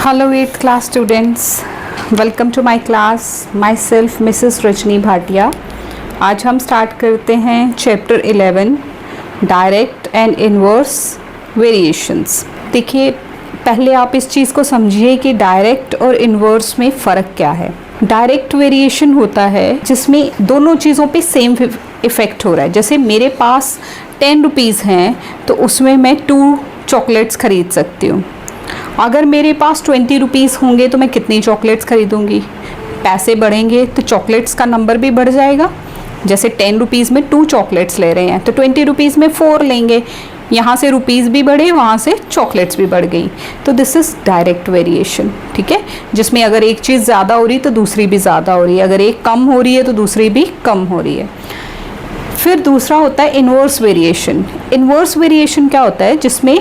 Hello 8th class students, welcome to my class. Myself Mrs. Rajni Bhatia. आज हम start करते हैं chapter 11 direct and inverse variations. देखिए, पहले आप इस चीज़ को समझिए कि डायरेक्ट और इनवर्स में फ़र्क क्या है. डायरेक्ट वेरिएशन होता है जिसमें दोनों चीज़ों पे सेम इफ़ेक्ट हो रहा है. जैसे मेरे पास 10 रुपीज़ हैं तो उसमें मैं 2 चॉकलेट्स ख़रीद सकती हूँ. अगर मेरे पास 20 रुपीज़ होंगे तो मैं कितनी चॉकलेट्स ख़रीदूँगी. पैसे बढ़ेंगे तो चॉकलेट्स का नंबर भी बढ़ जाएगा. जैसे 10 रुपीज़ में 2 चॉकलेट्स ले रहे हैं तो 20 रुपीज़ में 4 लेंगे. यहाँ से रुपीज़ भी बढ़े, वहाँ से चॉकलेट्स भी बढ़ गई. तो दिस इज़ डायरेक्ट वेरिएशन. ठीक है, जिसमें अगर एक चीज़ ज़्यादा हो रही है तो दूसरी भी ज़्यादा हो रही है, अगर एक कम हो रही है तो दूसरी भी कम हो रही है. फिर दूसरा होता है इनवर्स वेरिएशन. इनवर्स वेरिएशन क्या होता है, जिसमें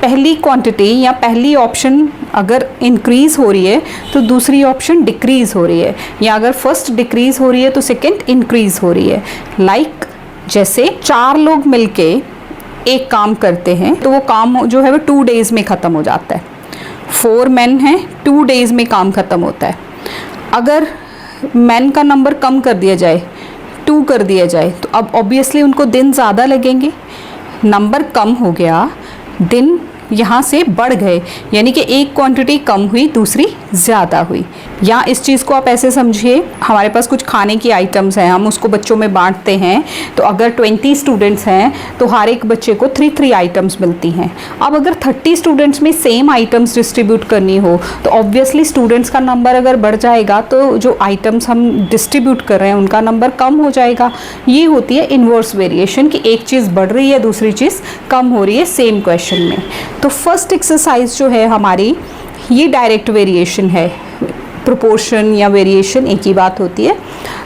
पहली क्वांटिटी या पहली ऑप्शन अगर इंक्रीज़ हो रही है तो दूसरी ऑप्शन डिक्रीज़ हो रही है, या अगर फर्स्ट डिक्रीज़ हो रही है तो सेकंड इंक्रीज़ हो रही है. लाइक जैसे 4 लोग मिलके एक काम करते हैं तो वो काम जो है वो 2 डेज़ में ख़त्म हो जाता है. 4 मैन हैं, 2 डेज़ में काम ख़त्म होता है. अगर मैन का नंबर कम कर दिया जाए, 2 कर दिया जाए, तो अब ऑब्वियसली उनको दिन ज़्यादा लगेंगे. नंबर कम हो गया, दिन यहाँ से बढ़ गए, यानी कि एक क्वांटिटी कम हुई, दूसरी ज़्यादा हुई. या इस चीज़ को आप ऐसे समझिए, हमारे पास कुछ खाने की आइटम्स हैं, हम उसको बच्चों में बांटते हैं. तो अगर 20 स्टूडेंट्स हैं तो हर एक बच्चे को 3 आइटम्स मिलती हैं. अब अगर 30 स्टूडेंट्स में सेम आइटम्स डिस्ट्रीब्यूट करनी हो तो ऑब्वियसली स्टूडेंट्स का नंबर अगर बढ़ जाएगा तो जो आइटम्स हम डिस्ट्रीब्यूट कर रहे हैं उनका नंबर कम हो जाएगा. ये होती है इनवर्स वेरिएशन, कि एक चीज़ बढ़ रही है, दूसरी चीज़ कम हो रही है सेम क्वेश्चन में. तो फर्स्ट एक्सरसाइज जो है हमारी, ये डायरेक्ट वेरिएशन है. प्रोपोर्शन या वेरिएशन एक ही बात होती है.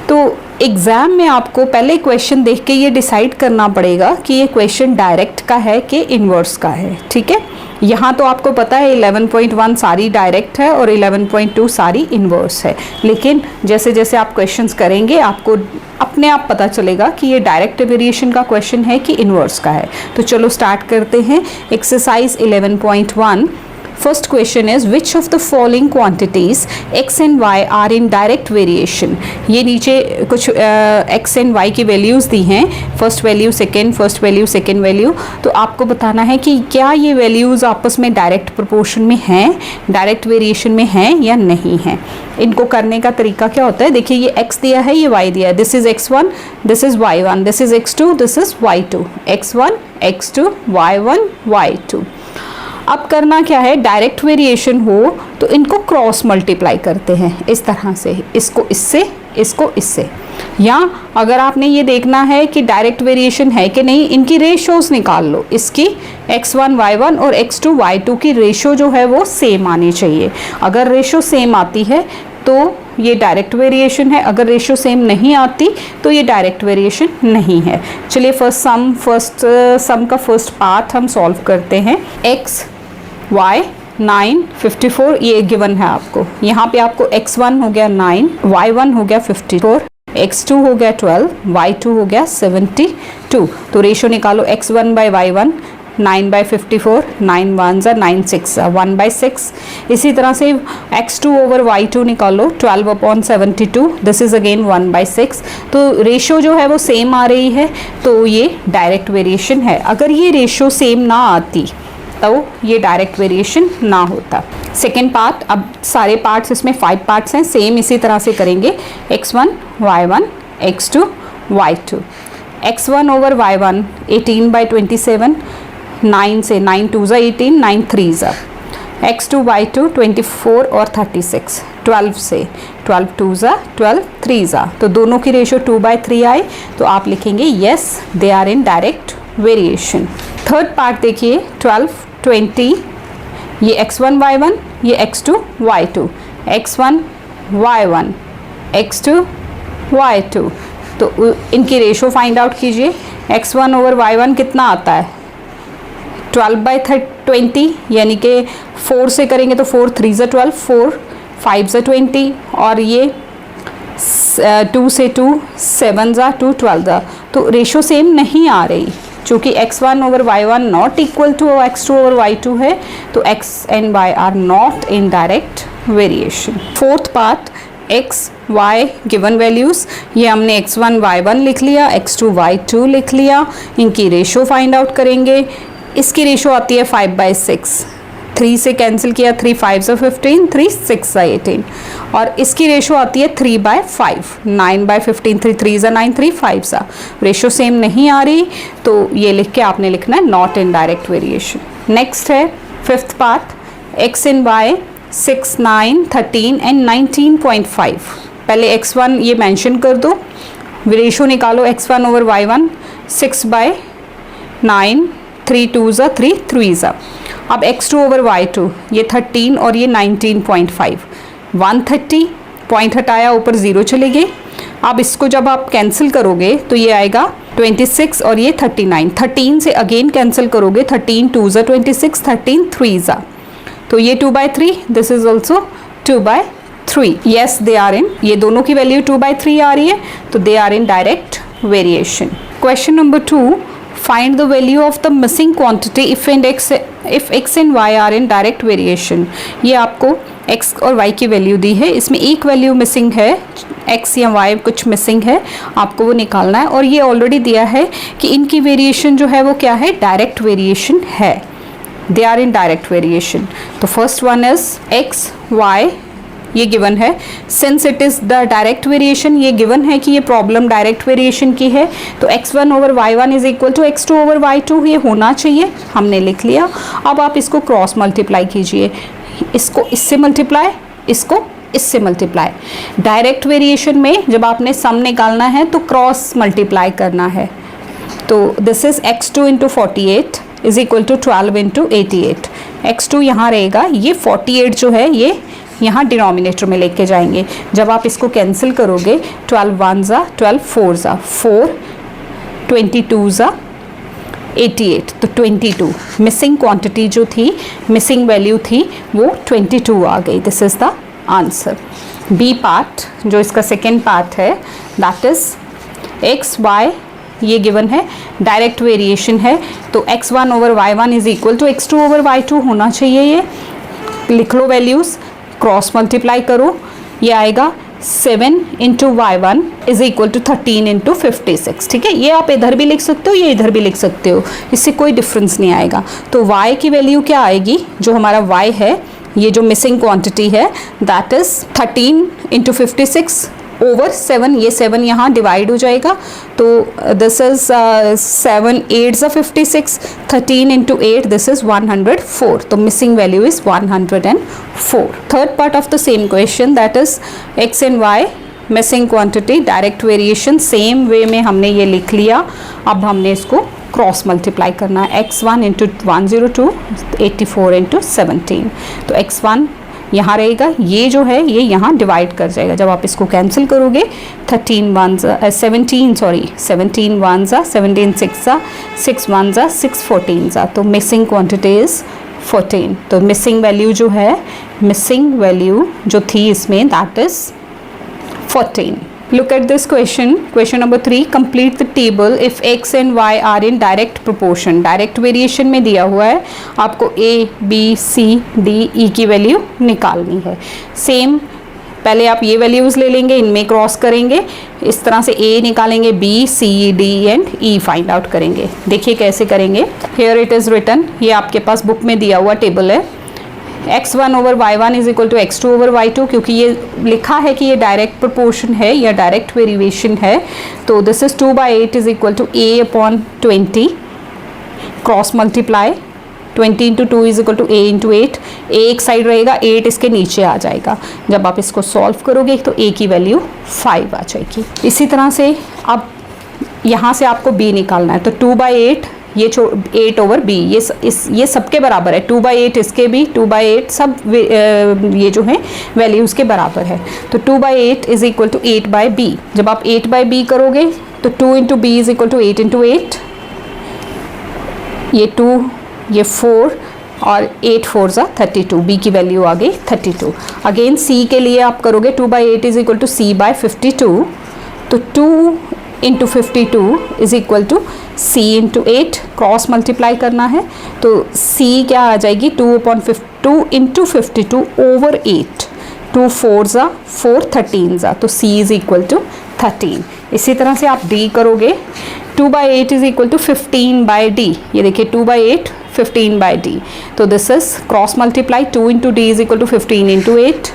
तो एग्ज़ाम में आपको पहले क्वेश्चन देख के ये डिसाइड करना पड़ेगा कि ये क्वेश्चन डायरेक्ट का है कि इनवर्स का है. ठीक है, यहाँ तो आपको पता है 11.1 सारी डायरेक्ट है और 11.2 सारी इनवर्स है. लेकिन जैसे जैसे आप क्वेश्चंस करेंगे आपको अपने आप पता चलेगा कि ये डायरेक्ट वेरिएशन का क्वेश्चन है कि इनवर्स का है. तो चलो स्टार्ट करते हैं. Exercise 11.1. First question is which of the following quantities x and y are in direct variation. ये नीचे कुछ x and y की वैल्यूज़ दी हैं, फर्स्ट वैल्यू सेकेंड वैल्यू. तो आपको बताना है कि क्या ये वैल्यूज़ आपस में डायरेक्ट प्रोपोर्शन में हैं, डायरेक्ट वेरिएशन में हैं या नहीं हैं. इनको करने का तरीका क्या होता है, देखिए ये x दिया है, ये y दिया है. This is x1, this is y1, this is x2, this is y2. x1, x2, y1, y2. अब करना क्या है, डायरेक्ट वेरिएशन हो तो इनको क्रॉस मल्टीप्लाई करते हैं इस तरह से, इसको इससे, इसको इससे. या अगर आपने ये देखना है कि डायरेक्ट वेरिएशन है कि नहीं, इनकी रेशोज़ निकाल लो. इसकी x1 y1 और x2 y2 की रेशो जो है वो सेम आनी चाहिए. अगर रेशो सेम आती है तो ये डायरेक्ट वेरिएशन है, अगर रेशो सेम नहीं आती तो ये डायरेक्ट वेरिएशन नहीं है. चलिए फर्स्ट सम का फर्स्ट पार्ट हम सॉल्व करते हैं. x y 9 54 ये गिवन है आपको. यहाँ पे आपको x1 हो गया 9, y1 हो गया 54, x2 हो गया 12, y2 हो गया 72. तो रेशो निकालो x1 बाई y1, 9 बाई 54, 9 1 ज़ा 9 6 ज़ा 1 बाई 6. इसी तरह से x2 ओवर y2 निकालो 12/72. This is again 1 by 6. तो रेशो जो है वो सेम आ रही है, तो ये डायरेक्ट वेरिएशन है. अगर ये रेशो सेम ना आती तो ये डायरेक्ट वेरिएशन ना होता. सेकेंड पार्ट, अब सारे पार्ट्स इसमें 5 पार्ट्स हैं, सेम इसी तरह से करेंगे. x1 y1 x2 y2. x1 over y1 18 by 27, 9 से 9 2 ज़ा 18, 9 3 ज़ा. x2 y2 24 और 36, 12 से 12 2 ज़ा 12 3 ज़ा. तो दोनों की रेशो 2/3 आए, तो आप लिखेंगे yes they are in direct variation. Third part देखिए 12 20, ये x1 y1, ये x2 y2, x1 y1 x2 y2. तो इनकी रेशो फाइंड आउट कीजिए. x1 ओवर y1 कितना आता है, 12/20, यानी कि 4 से करेंगे तो 4 3 ज़ा 12, 4 5 ज़ा 20, और ये 2 से 2 7 ज़ा 2 12 ज़ा. तो रेशो सेम नहीं आ रही. चूँकि x1 over y1 not equal to x2 over y2 है, तो x and y are not in direct variation. Fourth part, x y given values, ये हमने x1 y1 लिख लिया, x2 y2 लिख लिया, इनकी रेशो फाइंड आउट करेंगे। इसकी रेशो आती है 5/6, 3 से कैंसिल किया, 3 5 से 15, 3 6 से 18, और इसकी रेशो आती है 3/5, 9/15, 3 3 से 9, 3 5 सा। रेशो सेम नहीं आ रही, तो ये लिख के आपने लिखना है not in direct variation. Next है fifth part, x in y 6 9 13 and 19.5। पहले x1 ये मेंशन कर दो, रेशो निकालो x1 ओवर y1, 6/9, 3 2 ज़ा 3 3 ज़ा। अब x2 ओवर y2, ये 13 और ये 19.5, 130 पॉइंट हटाया, ऊपर 0 चले गए। अब इसको जब आप कैंसिल करोगे तो ये आएगा 26 और ये 39, 13 से अगेन कैंसिल करोगे, 13 2 ज़ा 26, 13 3 ज़ा, तो ये 2/3, this is also 2/3। Yes they are in, ये दोनों की वैल्यू 2/3 आ रही है, तो they are in direct variation. Question number 2, find the value of the missing quantity if x and y are in direct variation। ये आपको x और y की वैल्यू दी है, इसमें एक वैल्यू मिसिंग है, x या y कुछ मिसिंग है, आपको वो निकालना है। और ये ऑलरेडी दिया है कि इनकी वेरिएशन जो है वो क्या है, डायरेक्ट वेरिएशन है, they are in direct variation. तो first one is x y, ये गिवन है, since it is the direct variation, ये गिवन है कि ये प्रॉब्लम डायरेक्ट वेरिएशन की है, तो x1 over y1 is equal to x2 over y2 ये होना चाहिए, हमने लिख लिया। अब आप इसको क्रॉस मल्टीप्लाई कीजिए, इसको इससे मल्टीप्लाई, इसको इससे मल्टीप्लाई। डायरेक्ट वेरिएशन में जब आपने सम निकालना है तो क्रॉस मल्टीप्लाई करना है, तो this is x2 into 48 is equal to 12 into 88। x2 यहाँ रहेगा, ये 48 जो है ये यहाँ डिनोमिनेटर में लेके जाएंगे। जब आप इसको कैंसिल करोगे, 12 1 ज़ा 12 4 ज़ा 4, 22 ज़ा 88, तो 22 मिसिंग क्वांटिटी जो थी, मिसिंग वैल्यू थी, वो 22 आ गई। This is the answer. B part जो इसका सेकेंड पार्ट है, दैट इज़ एक्स वाई, ये गिवन है, डायरेक्ट वेरिएशन है, तो x1 over y1 is equal to x2 over y2 होना चाहिए। ये लिख लो वैल्यूज़, क्रॉस मल्टीप्लाई करो, ये आएगा 7 into y1 is equal to 13 into 56। ठीक है, ये आप इधर भी लिख सकते हो, ये इधर भी लिख सकते हो, इससे कोई डिफरेंस नहीं आएगा। तो y की वैल्यू क्या आएगी, जो हमारा y है, ये जो मिसिंग क्वांटिटी है, दैट इज़ 13 इंटू 56 ओवर 7, ये 7 यहाँ डिवाइड हो जाएगा, तो दिस इज 7 8 ज़ा 56, 13 इंटू 8, दिस इज 104, तो missing value is 104। Third part of the same question, that is x and y missing quantity direct variation, same way में हमने ये लिख लिया। अब हमने इसको क्रॉस मल्टीप्लाई करना है, x1 इंटू 102, 84 इंटू 17, तो x1 यहाँ रहेगा, ये जो है ये यहाँ डिवाइड कर जाएगा। जब आप इसको कैंसिल करोगे, 17 1 ज़ा 17 6 ज़ा 6 1 ज़ा 6 14 ज़ा, तो मिसिंग क्वांटिटी इज़ 14। तो मिसिंग वैल्यू जो है, मिसिंग वैल्यू जो थी इसमें, that is 14। Look at this question. Question number 3. Complete the table if x and y are in direct proportion. Direct variation में दिया हुआ है, आपको a, b, c, d, e की वैल्यू निकालनी है। सेम पहले आप ये वैल्यूज़ ले लेंगे, इनमें क्रॉस करेंगे, इस तरह से a निकालेंगे, b, c, d and e find out करेंगे। देखिए कैसे करेंगे। Here it is written, ये आपके पास बुक में दिया हुआ टेबल है। x1 over y1 is equal to x2 over y2, क्योंकि ये लिखा है कि ये डायरेक्ट प्रोपोर्शन है या डायरेक्ट वेरिएशन है, तो this is 2/8 is equal to a upon 20, cross multiply 20 into 2 is equal to a into 8, a एक साइड रहेगा, 8 इसके नीचे आ जाएगा। जब आप इसको सॉल्व करोगे तो a की वैल्यू 5 आ जाएगी। इसी तरह से अब यहाँ से आपको b निकालना है, तो 2/8 ये 8 ओवर b, ये सबके बराबर है, 2/8 इसके भी, 2/8 सब ये जो है वैल्यूज़ के बराबर है, तो 2/8 इज इक्वल टू 8/b। जब आप 8/b करोगे तो 2 into b is equal to 8 into 8, ये 2, ये 4 और 8 4 ज़ा 32, b की वैल्यू आ गई 32। अगेन c के लिए आप करोगे 2/8 इज इक्वल टू c/52, तो 2 into 52 is equal to c into 8, cross multiply करना है तो c क्या आ जाएगी 2 इंटू 52 ओवर 8, 2 4 ज़ा 4 13 ज़ा, तो c इज इक्वल टू 13। इसी तरह से आप d करोगे, 2/8 इज इक्वल टू 15/d, ये देखिए 2/8 15/d, तो this is cross multiply 2 into d is equal to 15 into 8,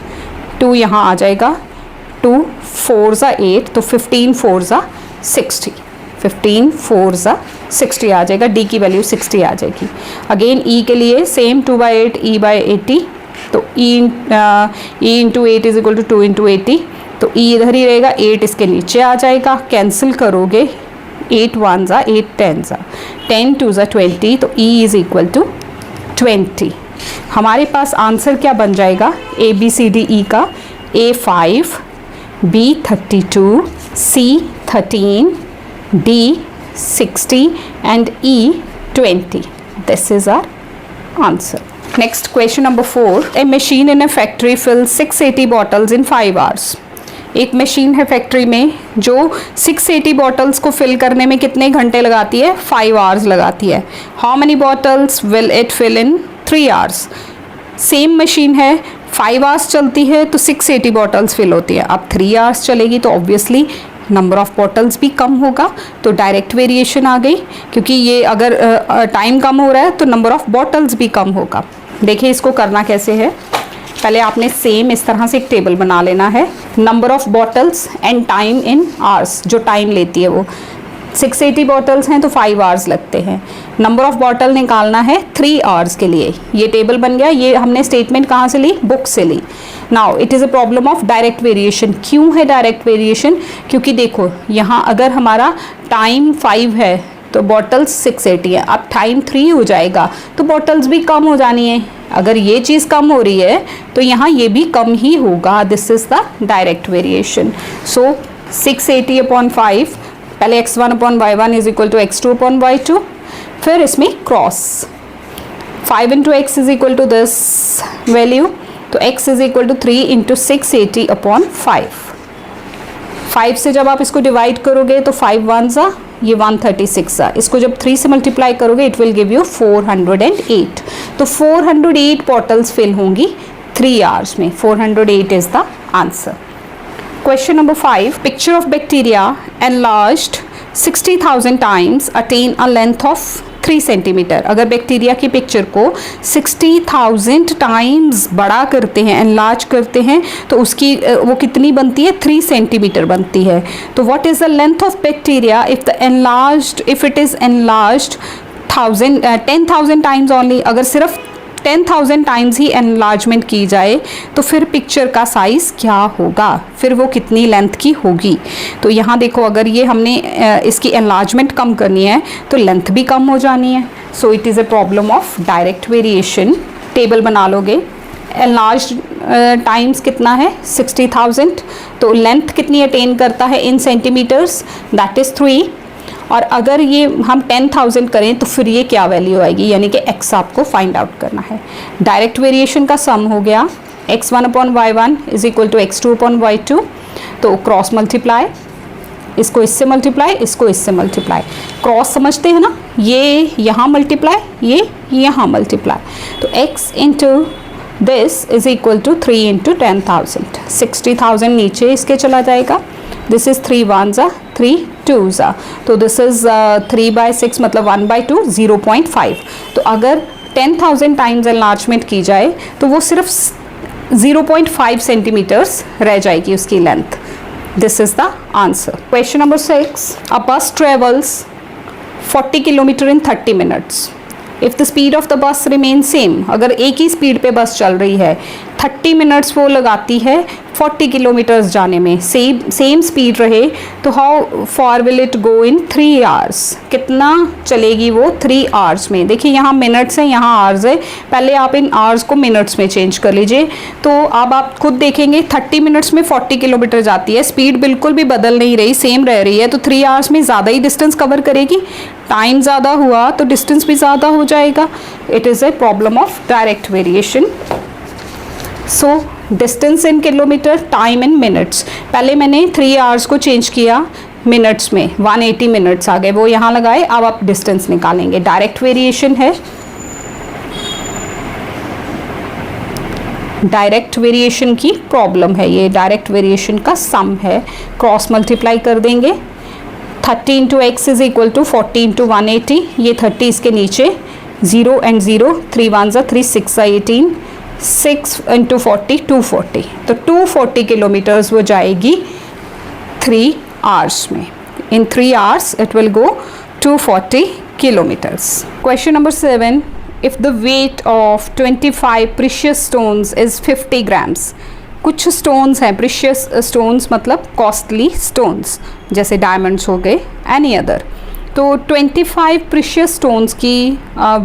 2 यहाँ आ जाएगा, 2 4 ज़ा 8, तो 15 4 ज़ा 60, 15 4 ज़ा 60 आ जाएगा, d की वैल्यू 60 आ जाएगी। अगेन e के लिए सेम 2/8 e/80, तो e into 8 is equal to 2 into 80, तो e इधर ही रहेगा, 8 इसके नीचे आ जाएगा, कैंसिल करोगे 8 1 ज़ा 8 10 ज़ा 10 2 ज़ा 20, तो e इज इक्वल टू 20। हमारे पास आंसर क्या बन जाएगा A B C D E का, a 5, b 32, c 13, d 60 and e 20. This is our answer. Next question number 4. A machine in a factory fills 680 bottles in 5 hours. एक machine है factory में जो 680 bottles को fill करने में कितने घंटे लगाती है, 5 आवर्स लगाती है। How many bottles will it fill in 3 hours. Same machine है, 5 आवर्स चलती है तो 680 बॉटल्स फिल होती है। अब 3 आवर्स चलेगी तो ऑब्वियसली नंबर ऑफ़ बॉटल्स भी कम होगा, तो डायरेक्ट वेरिएशन आ गई, क्योंकि ये अगर टाइम कम हो रहा है तो नंबर ऑफ़ बॉटल्स भी कम होगा। देखिए इसको करना कैसे है, पहले आपने सेम इस तरह से एक टेबल बना लेना है, number of bottles and time in hours, जो टाइम लेती है वो 680 बॉटल्स हैं तो 5 आवर्स लगते हैं। नंबर ऑफ़ बॉटल निकालना है 3 आवर्स के लिए। ये टेबल बन गया, ये हमने स्टेटमेंट कहाँ से ली, बुक से ली। Now it is a problem of direct variation. क्यों है डायरेक्ट वेरिएशन, क्योंकि देखो यहाँ अगर हमारा टाइम 5 है तो बॉटल्स 680 है, अब टाइम 3 हो जाएगा तो बॉटल्स भी कम हो जानी है। अगर ये चीज़ कम हो रही है तो यहाँ ये भी कम ही होगा। This is the direct variation. So 680 upon 5, पहले x1 upon y1 is equal to x2 upon y2, फिर इसमें cross 5 into x is equal to this value, तो x is equal to 3 into 680 upon 5 से जब आप इसको डिवाइड करोगे तो 5 1 ज़ा ये 136 ज़ा, इसको जब 3 से मल्टीप्लाई करोगे इट विल गिव यू 408। तो 408 बॉटल्स फिल होंगी 3 आवर्स में। 408 is the answer. Question number 5. Picture of bacteria enlarged 60,000 times attain a length of 3 centimetre. अगर बैक्टीरिया की पिक्चर को 60,000 टाइम्स बड़ा करते हैं, एनलार्ज करते हैं, तो उसकी वो कितनी बनती है, 3 सेंटीमीटर बनती है। तो what is the length of bacteria if it is enlarged 10,000 times only. अगर सिर्फ 10,000 टाइम्स ही एनलार्जमेंट की जाए तो फिर पिक्चर का साइज़ क्या होगा, फिर वो कितनी लेंथ की होगी। तो यहाँ देखो अगर ये हमने इसकी एनलार्जमेंट कम करनी है तो लेंथ भी कम हो जानी है। सो it is a problem of direct variation. Table बना लोगे, एनलार्ज टाइम्स कितना है 60,000, तो लेंथ कितनी अटेन करता है इन सेंटीमीटर्स, दैट इज़ 3। और अगर ये हम 10,000 करें तो फिर ये क्या वैल्यू आएगी, यानी कि x आपको फाइंड आउट करना है। डायरेक्ट वेरिएशन का सम हो गया x1 upon y1 is equal to x2 upon y2, तो क्रॉस मल्टीप्लाई, इसको इससे मल्टीप्लाई, इसको इससे मल्टीप्लाई। क्रॉस समझते हैं ना, ये यहाँ मल्टीप्लाई, ये यहाँ मल्टीप्लाई, तो x into this is equal to 3 into 10,000। 60,000 नीचे इसके चला जाएगा, दिस इज़ 3 1 ज़ा 3 2 ज़ा, तो दिस इज़ 3/6 मतलब 1/2 0.5। तो अगर 10,000 टाइम्स एनलार्जमेंट की जाए तो वो सिर्फ 0.5 सेंटीमीटर्स रह जाएगी उसकी length. This is the answer. Question number 6. अ बस travels 40 kilometre in 30 minutes. If the speed of the bus remain same, अगर एक ही स्पीड पे बस चल रही है, 30 मिनट्स वो लगाती है 40 किलोमीटर्स जाने में, सेम स्पीड रहे, तो how for will it go in 3 hours. कितना चलेगी वो 3 आवर्स में। देखिए यहाँ मिनट्स है, यहाँ आवर्स है, पहले आप इन आवर्स को मिनट्स में चेंज कर लीजिए। तो अब आप खुद देखेंगे 30 मिनट्स में 40 किलोमीटर जाती है, स्पीड बिल्कुल भी बदल नहीं रही, सेम रह रही है, तो 3 आवर्स में ज़्यादा ही डिस्टेंस कवर करेगी। टाइम ज़्यादा हुआ तो डिस्टेंस भी ज़्यादा हो जाएगा। It is a problem of direct variation. So distance in kilometre, time in minutes. पहले मैंने 3 आवर्स को चेंज किया, मिनट्स में 180 मिनट्स आ गए, वो यहाँ लगाए। अब आप डिस्टेंस निकालेंगे। डायरेक्ट वेरिएशन है, डायरेक्ट वेरिएशन की प्रॉब्लम है ये, डायरेक्ट वेरिएशन का सम है। क्रॉस मल्टीप्लाई कर देंगे। 30 into x is equal to 40 into 180, ये 30 इसके नीचे, 0 एंड 0, 3 1 ज़ा 3, 6 ज़ा 18, 6 इंटू 40 240, तो 240 किलोमीटर्स वो जाएगी 3 आवर्स में। इन 3 hours it will go 240 kilometers. Question number 7. If the weight of 25 precious stones is 50 grams, कुछ stones हैं precious stones मतलब costly stones, जैसे diamonds हो गए, any other, तो 25 precious stones की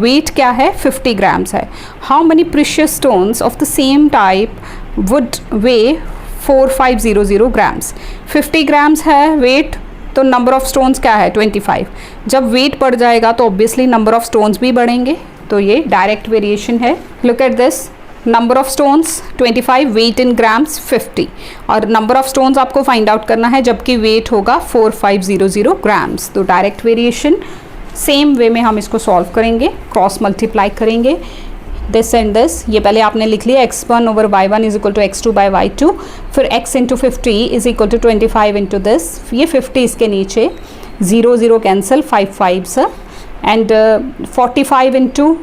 weight क्या है? 50 grams है. How many precious stones of the same type would weigh 4500 grams? 50 grams है weight, तो नंबर ऑफ स्टोन्स क्या है? 25. जब वेट बढ़ जाएगा तो ऑब्वियसली नंबर ऑफ स्टोन्स भी बढ़ेंगे, तो ये डायरेक्ट वेरिएशन है. Look at this, number of stones 25, weight in grams 50, और नंबर ऑफ स्टोन्स आपको फाइंड आउट करना है जबकि वेट होगा 4500 ग्राम्स. तो डायरेक्ट वेरिएशन सेम वे में हम इसको सॉल्व करेंगे, क्रॉस मल्टीप्लाई करेंगे दिस एंड दिस. ये पहले आपने लिख लिया x1 over y1 is equal to x2 by y2, फिर x into 50 is equal to 25 into this, ये 50 इसके नीचे, 0 0 कैंसिल, 5 5 सर, एंड 45 इंटू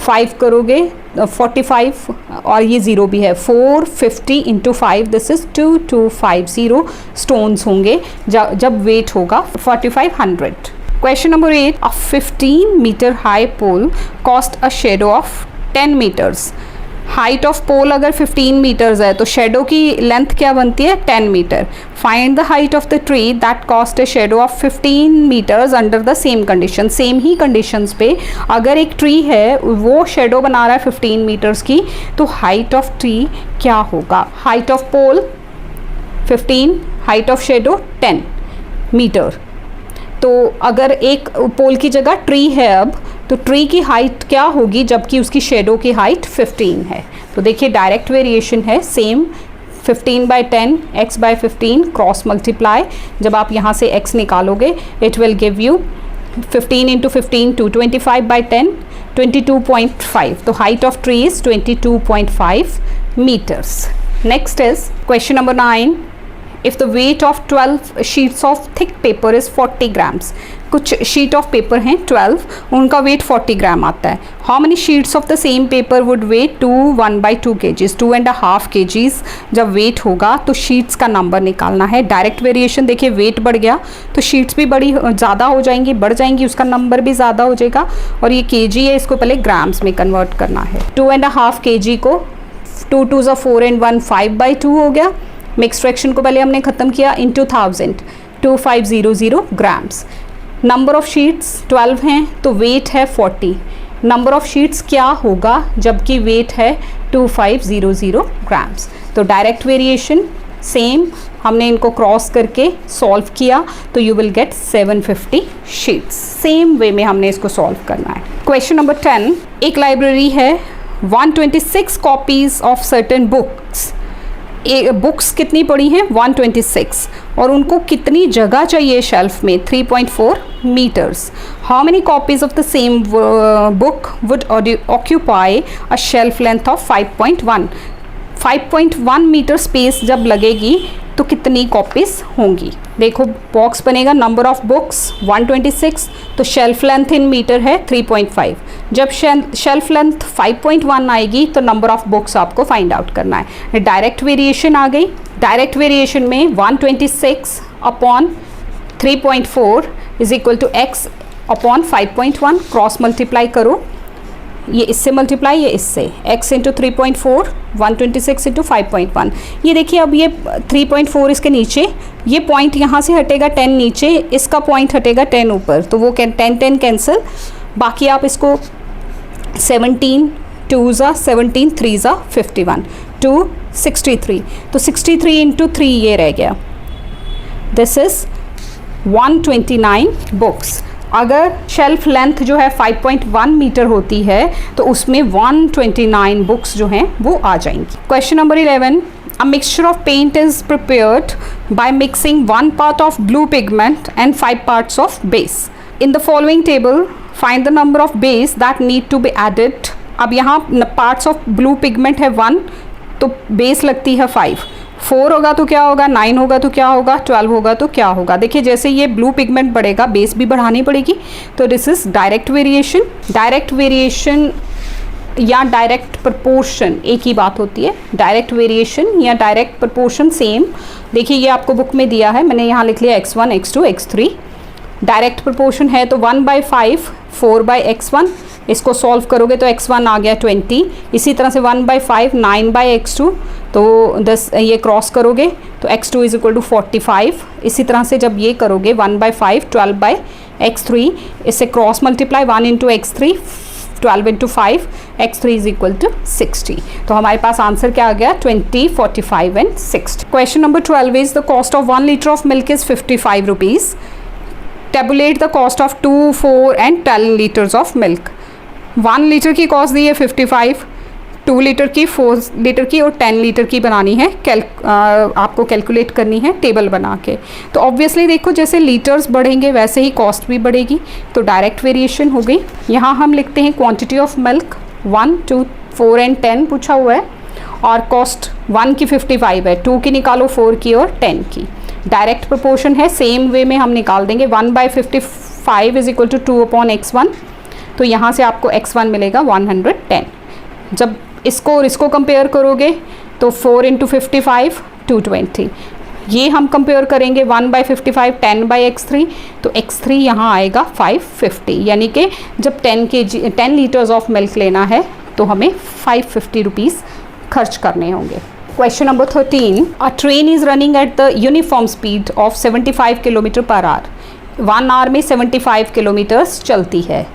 5 करोगे 45, और ये 0 भी है, 450 इंटू 5, दिस इज 2250 स्टोन्स होंगे जब वेट होगा 4500. Question number 8. A 15 meter high pole cost a shadow of 10 meters. Height of pole अगर 15 मीटर्स है तो शेडो की लेंथ क्या बनती है? 10 metre. Find the height of the tree that cost a shadow of 15 metres under the same condition. Same ही conditions पे अगर एक ट्री है वो शेडो बना रहा है 15 मीटर्स की, तो हाइट ऑफ ट्री क्या होगा? Height of pole 15, height of shadow 10 metre. तो अगर एक पोल की जगह ट्री है अब, तो ट्री की हाइट क्या होगी जबकि उसकी शेडो की हाइट 15 है? तो देखिए डायरेक्ट वेरिएशन है same, 15 by 10, x by 15, cross multiply. जब आप यहाँ से x निकालोगे it will give you 15 into 15 225 by 10, 22.5. तो height of tree is 22.5 metres. Next is question number 9. If the weight of 12 sheets of thick paper is 40 grams, कुछ sheet of paper हैं 12, उनका weight 40 gram आता है. How many sheets of the same paper would weight 1/2 kgs, 2.5 kgs जब weight होगा तो sheets का number निकालना है. डायरेक्ट वेरिएशन देखिए, वेट बढ़ गया तो शीट्स भी बड़ी ज़्यादा हो जाएंगी, बढ़ जाएंगी, उसका नंबर भी ज़्यादा हो जाएगा. और ये kg है, इसको पहले ग्राम्स में कन्वर्ट करना है. 2.5 kg को 2 2 ज़ा 4 एंड 1 5/2 हो गया. मिक्स फ्रैक्शन को पहले हमने ख़त्म किया into 1000, 2500 grams. Number of sheets 12 हैं तो वेट है 40. नंबर ऑफ शीट्स क्या होगा जबकि वेट है 2500 ग्राम्स? तो डायरेक्ट वेरिएशन सेम, हमने इनको क्रॉस करके सॉल्व किया तो you will get 750 sheets. Same way में हमने इसको सॉल्व करना है. Question number 10. एक लाइब्रेरी है, 126 copies of certain books. Books कितनी पड़ी हैं? 126, और उनको कितनी जगह चाहिए शेल्फ में? 3.4 metres. How many copies of the same book would occupy a shelf length of 5.1. 5.1 metre space जब लगेगी तो कितनी कॉपीज होंगी? देखो बॉक्स बनेगा, नंबर ऑफ बुक्स 126, तो शेल्फ लेंथ इन मीटर है 3.5. जब शेल्फ लेंथ 5.1 आएगी तो नंबर ऑफ बुक्स आपको फाइंड आउट करना है. डायरेक्ट वेरिएशन आ गई. डायरेक्ट वेरिएशन में 126 upon 3.4 is equal to x upon 5.1. Cross multiply करो, ये इससे मल्टीप्लाई, ये इससे, x इंटू 3.4, 126 इंटू 5.1. ये देखिए अब ये 3.4 इसके नीचे, ये पॉइंट यहाँ से हटेगा 10 नीचे, इसका पॉइंट हटेगा 10 ऊपर, तो वो 10 कैंसिल. बाकी आप इसको 17 2 ज़ा 17, 3 ज़ा 51, 2 63, तो 63 इंटू 3 ये रह गया. This is 129 books. अगर शेल्फ लेंथ जो है 5.1 मीटर होती है तो उसमें 129 बुक्स जो हैं वो आ जाएंगी. Question number 11. A mixture of paint is prepared by mixing 1 part of blue pigment and 5 parts of base. In the following table, find the number of base that need to be added. अब यहाँ parts of blue pigment है 1, तो base लगती है 5. 4 होगा तो क्या होगा, 9 होगा तो क्या होगा, 12 होगा तो क्या होगा. देखिए जैसे ये ब्लू पिगमेंट बढ़ेगा, बेस भी बढ़ानी पड़ेगी. तो this is direct variation. Direct variation या डायरेक्ट प्रपोर्शन एक ही बात होती है. डायरेक्ट वेरिएशन या डायरेक्ट प्रपोर्शन सेम. देखिए ये आपको बुक में दिया है, मैंने यहाँ लिख लिया x1 x2 x3. Direct proportion है तो 1/5 4/x1. इसको सॉल्व करोगे तो x1 आ गया 20. इसी तरह से 1/5 9/x2. तो 10 ये क्रॉस करोगे तो x2 इज इक्वल टू 45. इसी तरह से जब ये करोगे 1/5 12/x3. इससे cross multiply 1 into x3 12 into 5 x3 is equal to 60. तो हमारे पास आंसर क्या आ गया 20, 45 and 60. Question number 12 is the cost of 1 litre of milk is 55 rupees. Tablet the cost of 2, 4 and 10 litres of milk. 1 litre की cost दी है 55, 2 litre की, 4 litre की और 10 litre की बनानी है. आपको कैलकुलेट करनी है टेबल बना के. तो ऑब्वियसली देखो जैसे लीटर्स बढ़ेंगे वैसे ही कॉस्ट भी बढ़ेगी. तो डायरेक्ट वेरिएशन हो गई. यहाँ हम लिखते हैं क्वांटिटी ऑफ मिल्क 1, 2, 4 एंड 10 पूछा हुआ है और कॉस्ट 1 की 55 है, 2 की निकालो 4 की और 10 की. डायरेक्ट प्रोपोर्शन है, सेम वे में हम निकाल देंगे. 1/55 इज इक्वल टू 2/x1. तो यहाँ से आपको x1 मिलेगा 110. जब इसको और इसको कंपेयर करोगे तो 4 इंटू 55 220. ये हम कंपेयर करेंगे 1/55 10/x3. तो x3 यहाँ आएगा 550. यानी कि जब 10 लीटर्स ऑफ मिल्क लेना है तो हमें 550 रुपीज़ खर्च करने होंगे. Question number 13. A train is running at the uniform speed of 75 kilometre per hour. 1 hour में 75 किलोमीटर्स चलती है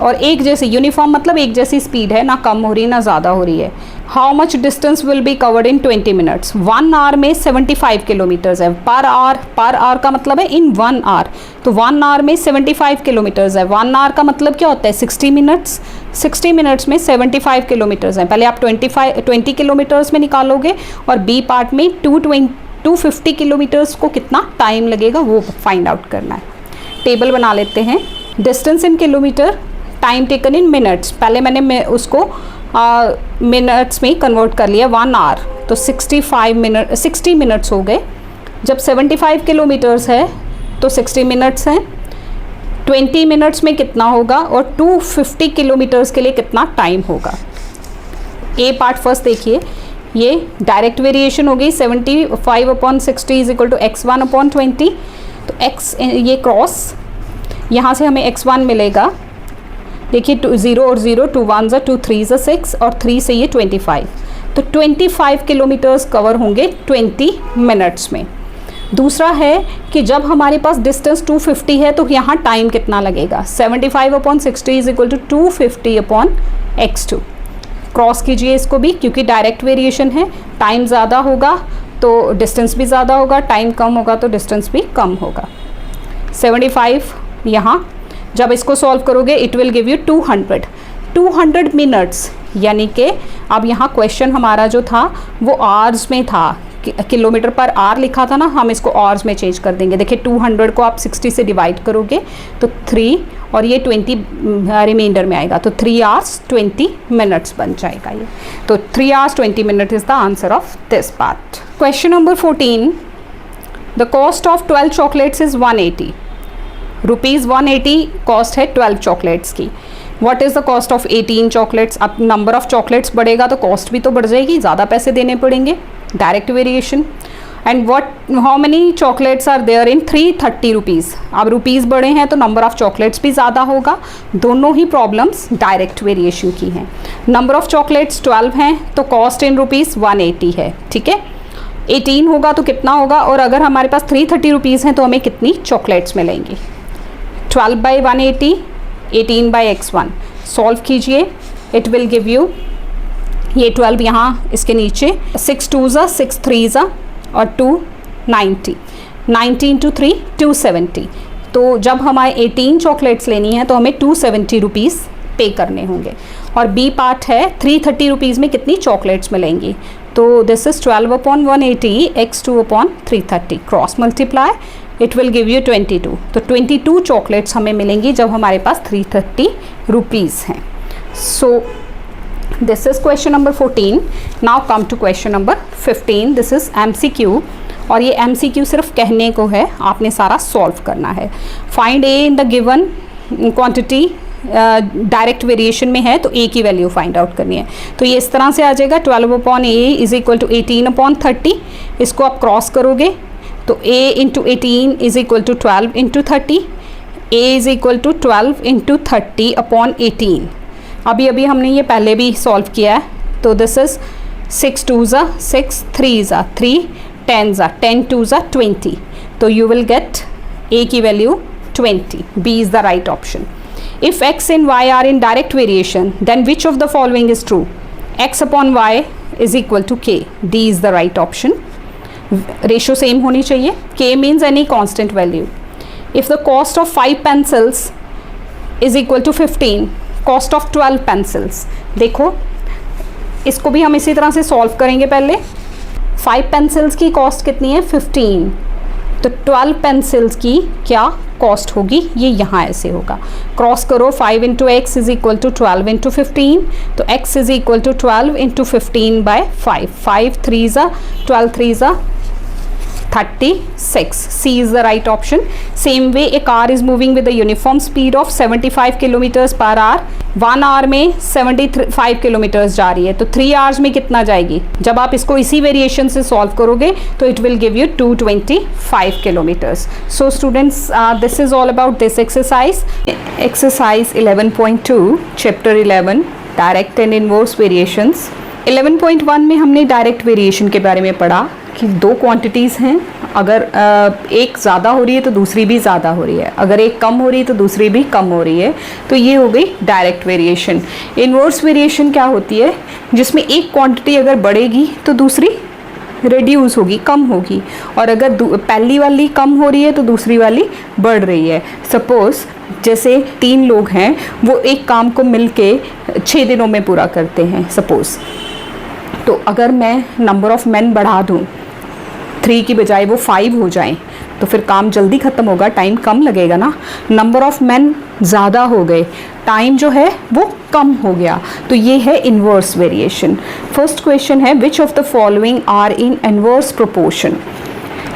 और एक जैसी यूनिफॉर्म मतलब एक जैसी स्पीड है, ना कम हो रही ना ज़्यादा हो रही है. How much distance will be covered in 20 minutes. 1 hour में 75 किलोमीटर्स है. पर आवर का मतलब है इन 1 आवर. तो 1 आवर में 75 किलोमीटर्स है. 1 आवर का मतलब क्या होता है 60 मिनट्स. 60 मिनट्स में 75 किलोमीटर्स हैं. पहले आप 20 किलोमीटर्स में निकालोगे और बी पार्ट में 250 किलोमीटर्स को कितना टाइम लगेगा वो फाइंड आउट करना है. टेबल बना लेते हैं. Distance in kilometre, time taken in minutes. पहले मैंने उसको मिनट्स में कन्वर्ट कर लिया. 1 आवर तो 60 मिनट्स हो गए. जब 75 किलोमीटर्स है तो 60 मिनट्स हैं. 20 मिनट्स में कितना होगा और 250 किलोमीटर्स के लिए कितना टाइम होगा. ए पार्ट फर्स्ट देखिए, ये डायरेक्ट वेरिएशन हो गई. 75/60 इज इक्वल टू x1/20. तो x ये क्रॉस, यहाँ से हमें x1 मिलेगा. देखिए 0 और 0, 2 1 2 3 6 और 3 से ये 25. तो 25 किलोमीटर्स कवर होंगे 20 मिनट्स में. दूसरा है कि जब हमारे पास डिस्टेंस 250 है तो यहाँ टाइम कितना लगेगा. 75/60 is equal to 250/x2. Cross कीजिए इसको भी, क्योंकि डायरेक्ट वेरिएशन है. टाइम ज़्यादा होगा तो डिस्टेंस भी ज़्यादा होगा, टाइम कम होगा तो डिस्टेंस भी कम होगा. 75 यहाँ जब इसको सॉल्व करोगे it will give you 200 minutes. यानी कि अब यहाँ क्वेश्चन हमारा जो था वो आवर्स में था. किलोमीटर पर आवर लिखा था ना, हम इसको आवर्स में चेंज कर देंगे. देखिए 200 को आप 60 से डिवाइड करोगे तो 3 और ये 20 रिमाइंडर में आएगा. तो 3 आवर्स 20 मिनट्स बन जाएगा ये. तो 3 hours 20 minute is the answer of this part. Question number 14. The cost of 12 chocolates is 180 rupees. 180 cost है 12 चॉकलेट्स की. What is the cost of 18 chocolates. अब नंबर ऑफ चॉकलेट्स बढ़ेगा तो कॉस्ट भी तो बढ़ जाएगी, ज़्यादा पैसे देने पड़ेंगे. Direct variation. And how many chocolates are there in 330 rupees. अब रुपीज़ बढ़े हैं तो नंबर ऑफ चॉकलेट्स भी ज़्यादा होगा. दोनों ही प्रॉब्लम्स डायरेक्ट वेरिएशन की हैं. नंबर ऑफ चॉकलेट्स 12 हैं तो कॉस्ट इन रुपीज़ 180 है. ठीक है, 18 होगा तो कितना होगा, और अगर हमारे पास 330 रुपीज़ हैं तो हमें कितनी चॉकलेट्स मिलेंगी. 12/180, 18/x1. सॉल्व कीजिए, इट विल गिव यू ये 12 यहाँ इसके नीचे, 6 2s 6 3s और 2 90. 90 इंटू 3 270. तो जब हमारे 18 चॉकलेट्स लेनी है तो हमें 270 रुपीज़ पे करने होंगे. और बी पार्ट है 330 रुपीज़ में कितनी चॉकलेट्स मिलेंगी. तो तो this is 12 upon 180 x2 upon 330, cross multiply, it will give you 22. तो 22 चॉकलेट्स हमें मिलेंगी जब हमारे पास 330 रुपीज़ हैं. So this is question number 14. Now come to question number 15. This is MCQ, और ये MCQ सिर्फ कहने को है, आपने सारा सॉल्व करना है. Find A in the given quantity, direct variation में है तो A की वैल्यू फाइंड आउट करनी है. तो ये इस तरह से आ जाएगा 12 upon A is equal to 18 upon 30. इसको आप क्रॉस करोगे तो A into 18 is equal to 12 into 30. A is equal to 12 into 30 upon 18. अभी हमने ये पहले भी सॉल्व किया है. तो दिस इज 6 2 ज़ा 6, 3 ज़ा 3, 10 ज़ा 10, 2 ज़ा 20. तो यू विल गेट A की value 20. B is the right option. If x and y are in direct variation, then which of the following is true? X upon y is equal to k. D is the right option. Ratio same होनी चाहिए. K means any constant value. If the cost of 5 pencils is equal to 15, cost of 12 pencils. देखो इसको भी हम इसी तरह से solve करेंगे. पहले 5 पेंसिल्स की कॉस्ट कितनी है? 15. तो 12 पेंसिल्स की क्या कॉस्ट होगी? ये यहाँ ऐसे होगा. क्रॉस करो, 5 into x is equal to 12 into 15. तो x is equal to 12 into 15 by 5. 5 3 ज़ा 12 3 ज़ा 36. C is the right option. Same way, a car is moving with a uniform speed of 75 kilometers per hour. 1 hour में 75 kilometers जा रही है, तो 3 hours में कितना जाएगी? जब आप इसको इसी वेरिएशन से सॉल्व करोगे तो it will give you 225 kilometers. So students, this is all about this exercise. Exercise 11.2, chapter 11, direct and inverse variations. 11.1 में हमने डायरेक्ट वेरिएशन के बारे में पढ़ा कि दो क्वांटिटीज़ हैं, अगर एक ज़्यादा हो रही है तो दूसरी भी ज़्यादा हो रही है, अगर एक कम हो रही है तो दूसरी भी कम हो रही है. तो ये हो गई डायरेक्ट वेरिएशन. इन्वर्स वेरिएशन क्या होती है? जिसमें एक क्वांटिटी अगर बढ़ेगी तो दूसरी रिड्यूस होगी, कम होगी, और अगर पहली वाली कम हो रही है तो दूसरी वाली बढ़ रही है. सपोज़ जैसे 3 लोग हैं, वो एक काम को मिलके 6 दिनों में पूरा करते हैं सपोज़. तो अगर मैं नंबर ऑफ़ मैन बढ़ा दूँ, 3 की बजाय वो 5 हो जाएं, तो फिर काम जल्दी ख़त्म होगा, टाइम कम लगेगा ना. नंबर ऑफ़ मैन ज़्यादा हो गए, टाइम जो है वो कम हो गया. तो ये है इन्वर्स वेरिएशन. फर्स्ट क्वेश्चन है, which of the following are in inverse proportion.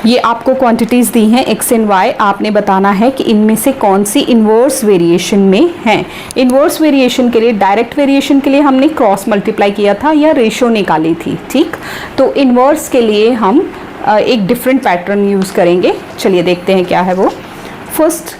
ये आपको क्वांटिटीज़ दी हैं x एंड y, आपने बताना है कि इनमें से कौन सी इन्वर्स वेरिएशन में है. इन्वर्स वेरिएशन के लिए, डायरेक्ट वेरिएशन के लिए हमने क्रॉस मल्टीप्लाई किया था या रेशो निकाली थी, ठीक. तो इन्वर्स के लिए हम एक डिफरेंट पैटर्न यूज़ करेंगे. चलिए देखते हैं क्या है वो. फर्स्ट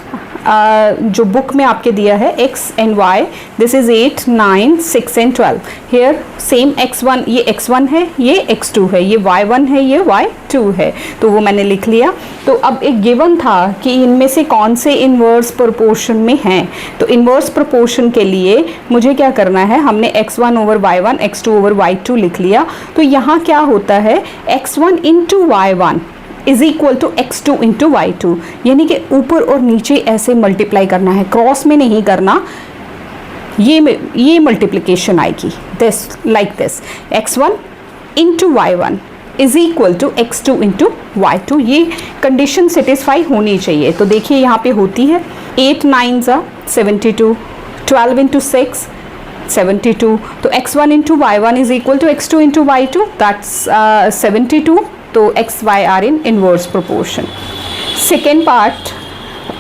जो बुक में आपके दिया है x and y, this is 8 9 6 and 12. Here same x1, ये x1 है, ये x2 है, ये y1 है, ये y2 है. तो वो मैंने लिख लिया. तो अब एक गिवन था कि इनमें से कौन से इन्वर्स प्रोपोर्शन में हैं. तो इन्वर्स प्रोपोर्शन के लिए मुझे क्या करना है, हमने x1 over y1, x2 over y2 लिख लिया. तो यहाँ क्या होता है, x1 into y1 is equal to x2 into y2, यानी कि ऊपर और नीचे ऐसे मल्टीप्लाई करना है, क्रॉस में नहीं करना. ये मल्टीप्लिकेशन आएगी this like this, x1 into y1 is equal to x2 into y2. ये कंडीशन सेटिस्फाई होनी चाहिए. तो देखिए यहाँ पे होती है 8 9 ज़ा 72, 12 इंटू 6 72. तो x1 into y1 is equal to x2 into y2, that's 72. तो x y are in inverse proportion. Second part,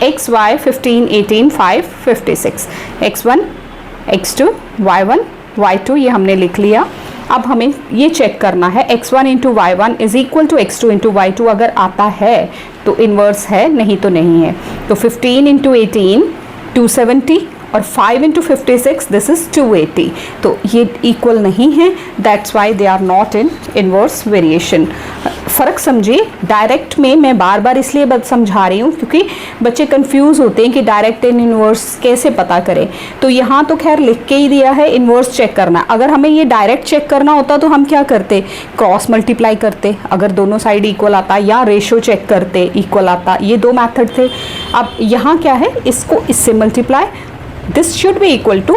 x y 15 18 5 56, x1 x2 y1 y2 ये हमने लिख लिया. अब हमें ये चेक करना है x1 into y1 is equal to x2 into y2. अगर आता है तो इन्वर्स है, नहीं तो नहीं है. तो 15 इंटू 18 270 और 5 इंटू 56 दिस इज़ 280. तो ये इक्वल नहीं है, that's why they are not in inverse variation. फ़र्क समझिए. डायरेक्ट में मैं बार बार इसलिए बात समझा रही हूँ क्योंकि बच्चे कंफ्यूज होते हैं कि डायरेक्ट एंड इन्वर्स कैसे पता करें. तो यहाँ तो खैर लिख के ही दिया है इन्वर्स चेक करना. अगर हमें ये डायरेक्ट चेक करना होता तो हम क्या करते, क्रॉस मल्टीप्लाई करते अगर दोनों साइड इक्वल आता, या रेशो चेक करते इक्वल आता. ये 2 मेथड थे. अब यहाँ क्या है, इसको इससे multiply, this should be equal to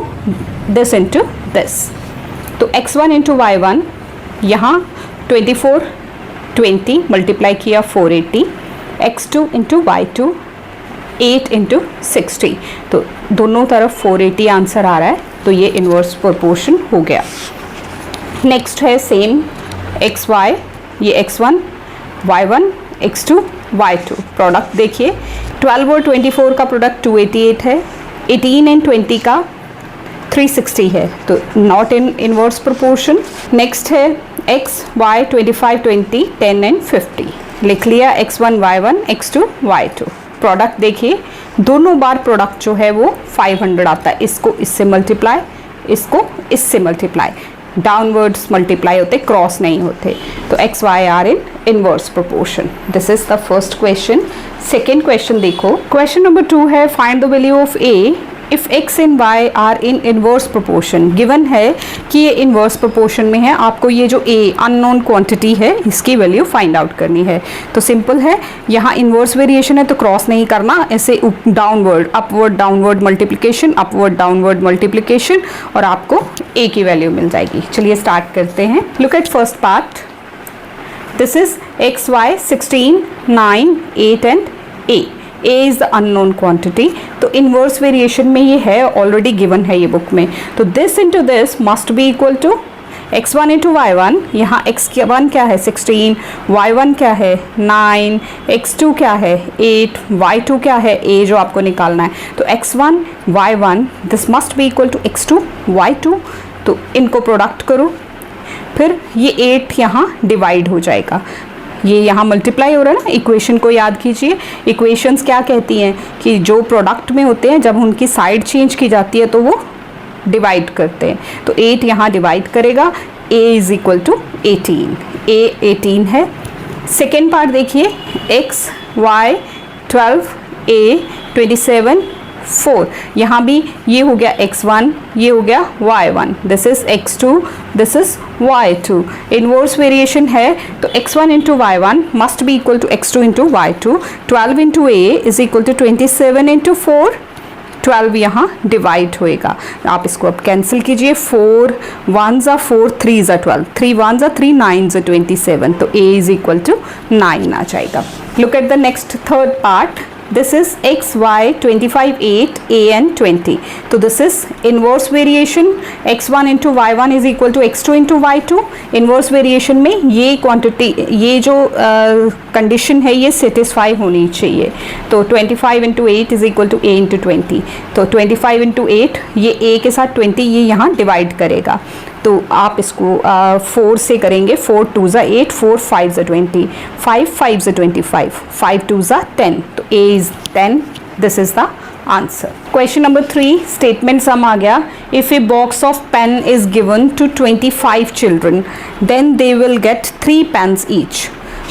this into this. तो x1 into y1 यहाँ 24 20 मल्टीप्लाई किया 480, x2 इंटू y2 8 इंटू 60, तो दोनों तरफ 480 आंसर आ रहा है, तो ये इन्वर्स प्रोपोर्शन हो गया। नेक्स्ट है सेम एक्स वाई, ये x1 y1 x2 y2, product देखिए 12 और 24 का प्रोडक्ट 288 है, 18 एंड 20 का 360 है, तो not in inverse proportion. Next है x y 25 20 10 एंड 50, लिख लिया x1 y1 x2 y2, product देखिए दोनों बार प्रोडक्ट जो है वो 500 आता है, इसको इससे मल्टीप्लाई, इसको इससे मल्टीप्लाई, डाउनवर्ड्स मल्टीप्लाई होते, क्रॉस नहीं होते, तो x y are in inverse proportion. This is the first question. Second question देखो, क्वेश्चन नंबर 2 है find the value of a if x and y are in inverse proportion. Given है कि ये inverse proportion में है, आपको ये जो ए अननोन क्वांटिटी है इसकी वैल्यू फाइंड आउट करनी है। तो सिंपल है, यहाँ इनवर्स वेरिएशन है तो क्रॉस नहीं करना, ऐसे downward upward downward multiplication, upward downward multiplication, और आपको ए की वैल्यू मिल जाएगी। चलिए स्टार्ट करते हैं। Look at first part, this is x y 16 9 8 and a. A is the unknown quantity, तो इनवर्स वेरिएशन में ये है, ऑलरेडी गिवन है ये बुक में, तो this into this must be equal to x1 into y1, यहाँ x1 क्या है 16, y1 क्या है 9, x2 क्या है 8, y2 क्या है a जो आपको निकालना है, तो x1 y1 this must be equal to x2 y2, तो इनको प्रोडक्ट करो, फिर ये 8 यहाँ डिवाइड हो जाएगा, ये यहाँ मल्टीप्लाई हो रहा है ना। इक्वेशन को याद कीजिए, इक्वेशंस क्या कहती हैं कि जो प्रोडक्ट में होते हैं जब उनकी साइड चेंज की जाती है तो वो डिवाइड करते हैं, तो 8 यहाँ डिवाइड करेगा, a is equal to 18, a 18 है। सेकेंड पार्ट देखिए, x y 12 a 27 4, यहाँ भी ये हो गया x1, ये हो गया y1, this is x2, this is y2, inverse variation है तो x1 into y1 must be equal to x2 into y2, 12 into a is equal to 27 into 4, 12 यहाँ डिवाइड होएगा, आप इसको अब कैंसिल कीजिए, 4 1 4 3 12, 3 1 3 9 27, तो a इज इक्वल टू 9 आ जाएगा। Look at the next third part, this is x y 25 8 a and 20, तो this is inverse variation, x1 into y1 is equal to x2 into y2, inverse variation में ये quantity, ये जो condition है ये satisfy होनी चाहिए, तो 25 into 8 is equal to a into 20, तो 25 into 8 ये a के साथ 20 ये यहाँ divide करेगा, तो आप इसको 4 से करेंगे, 4 2 ज़ा 8, 4 5 ज़ा 20, 5 5 ज़ा 25, 5 2 ज़ा 10, तो a is 10, this is the answer. Question number 3, statement sum आ गया, if a box of pen is given to 25 children then they will get 3 pens each.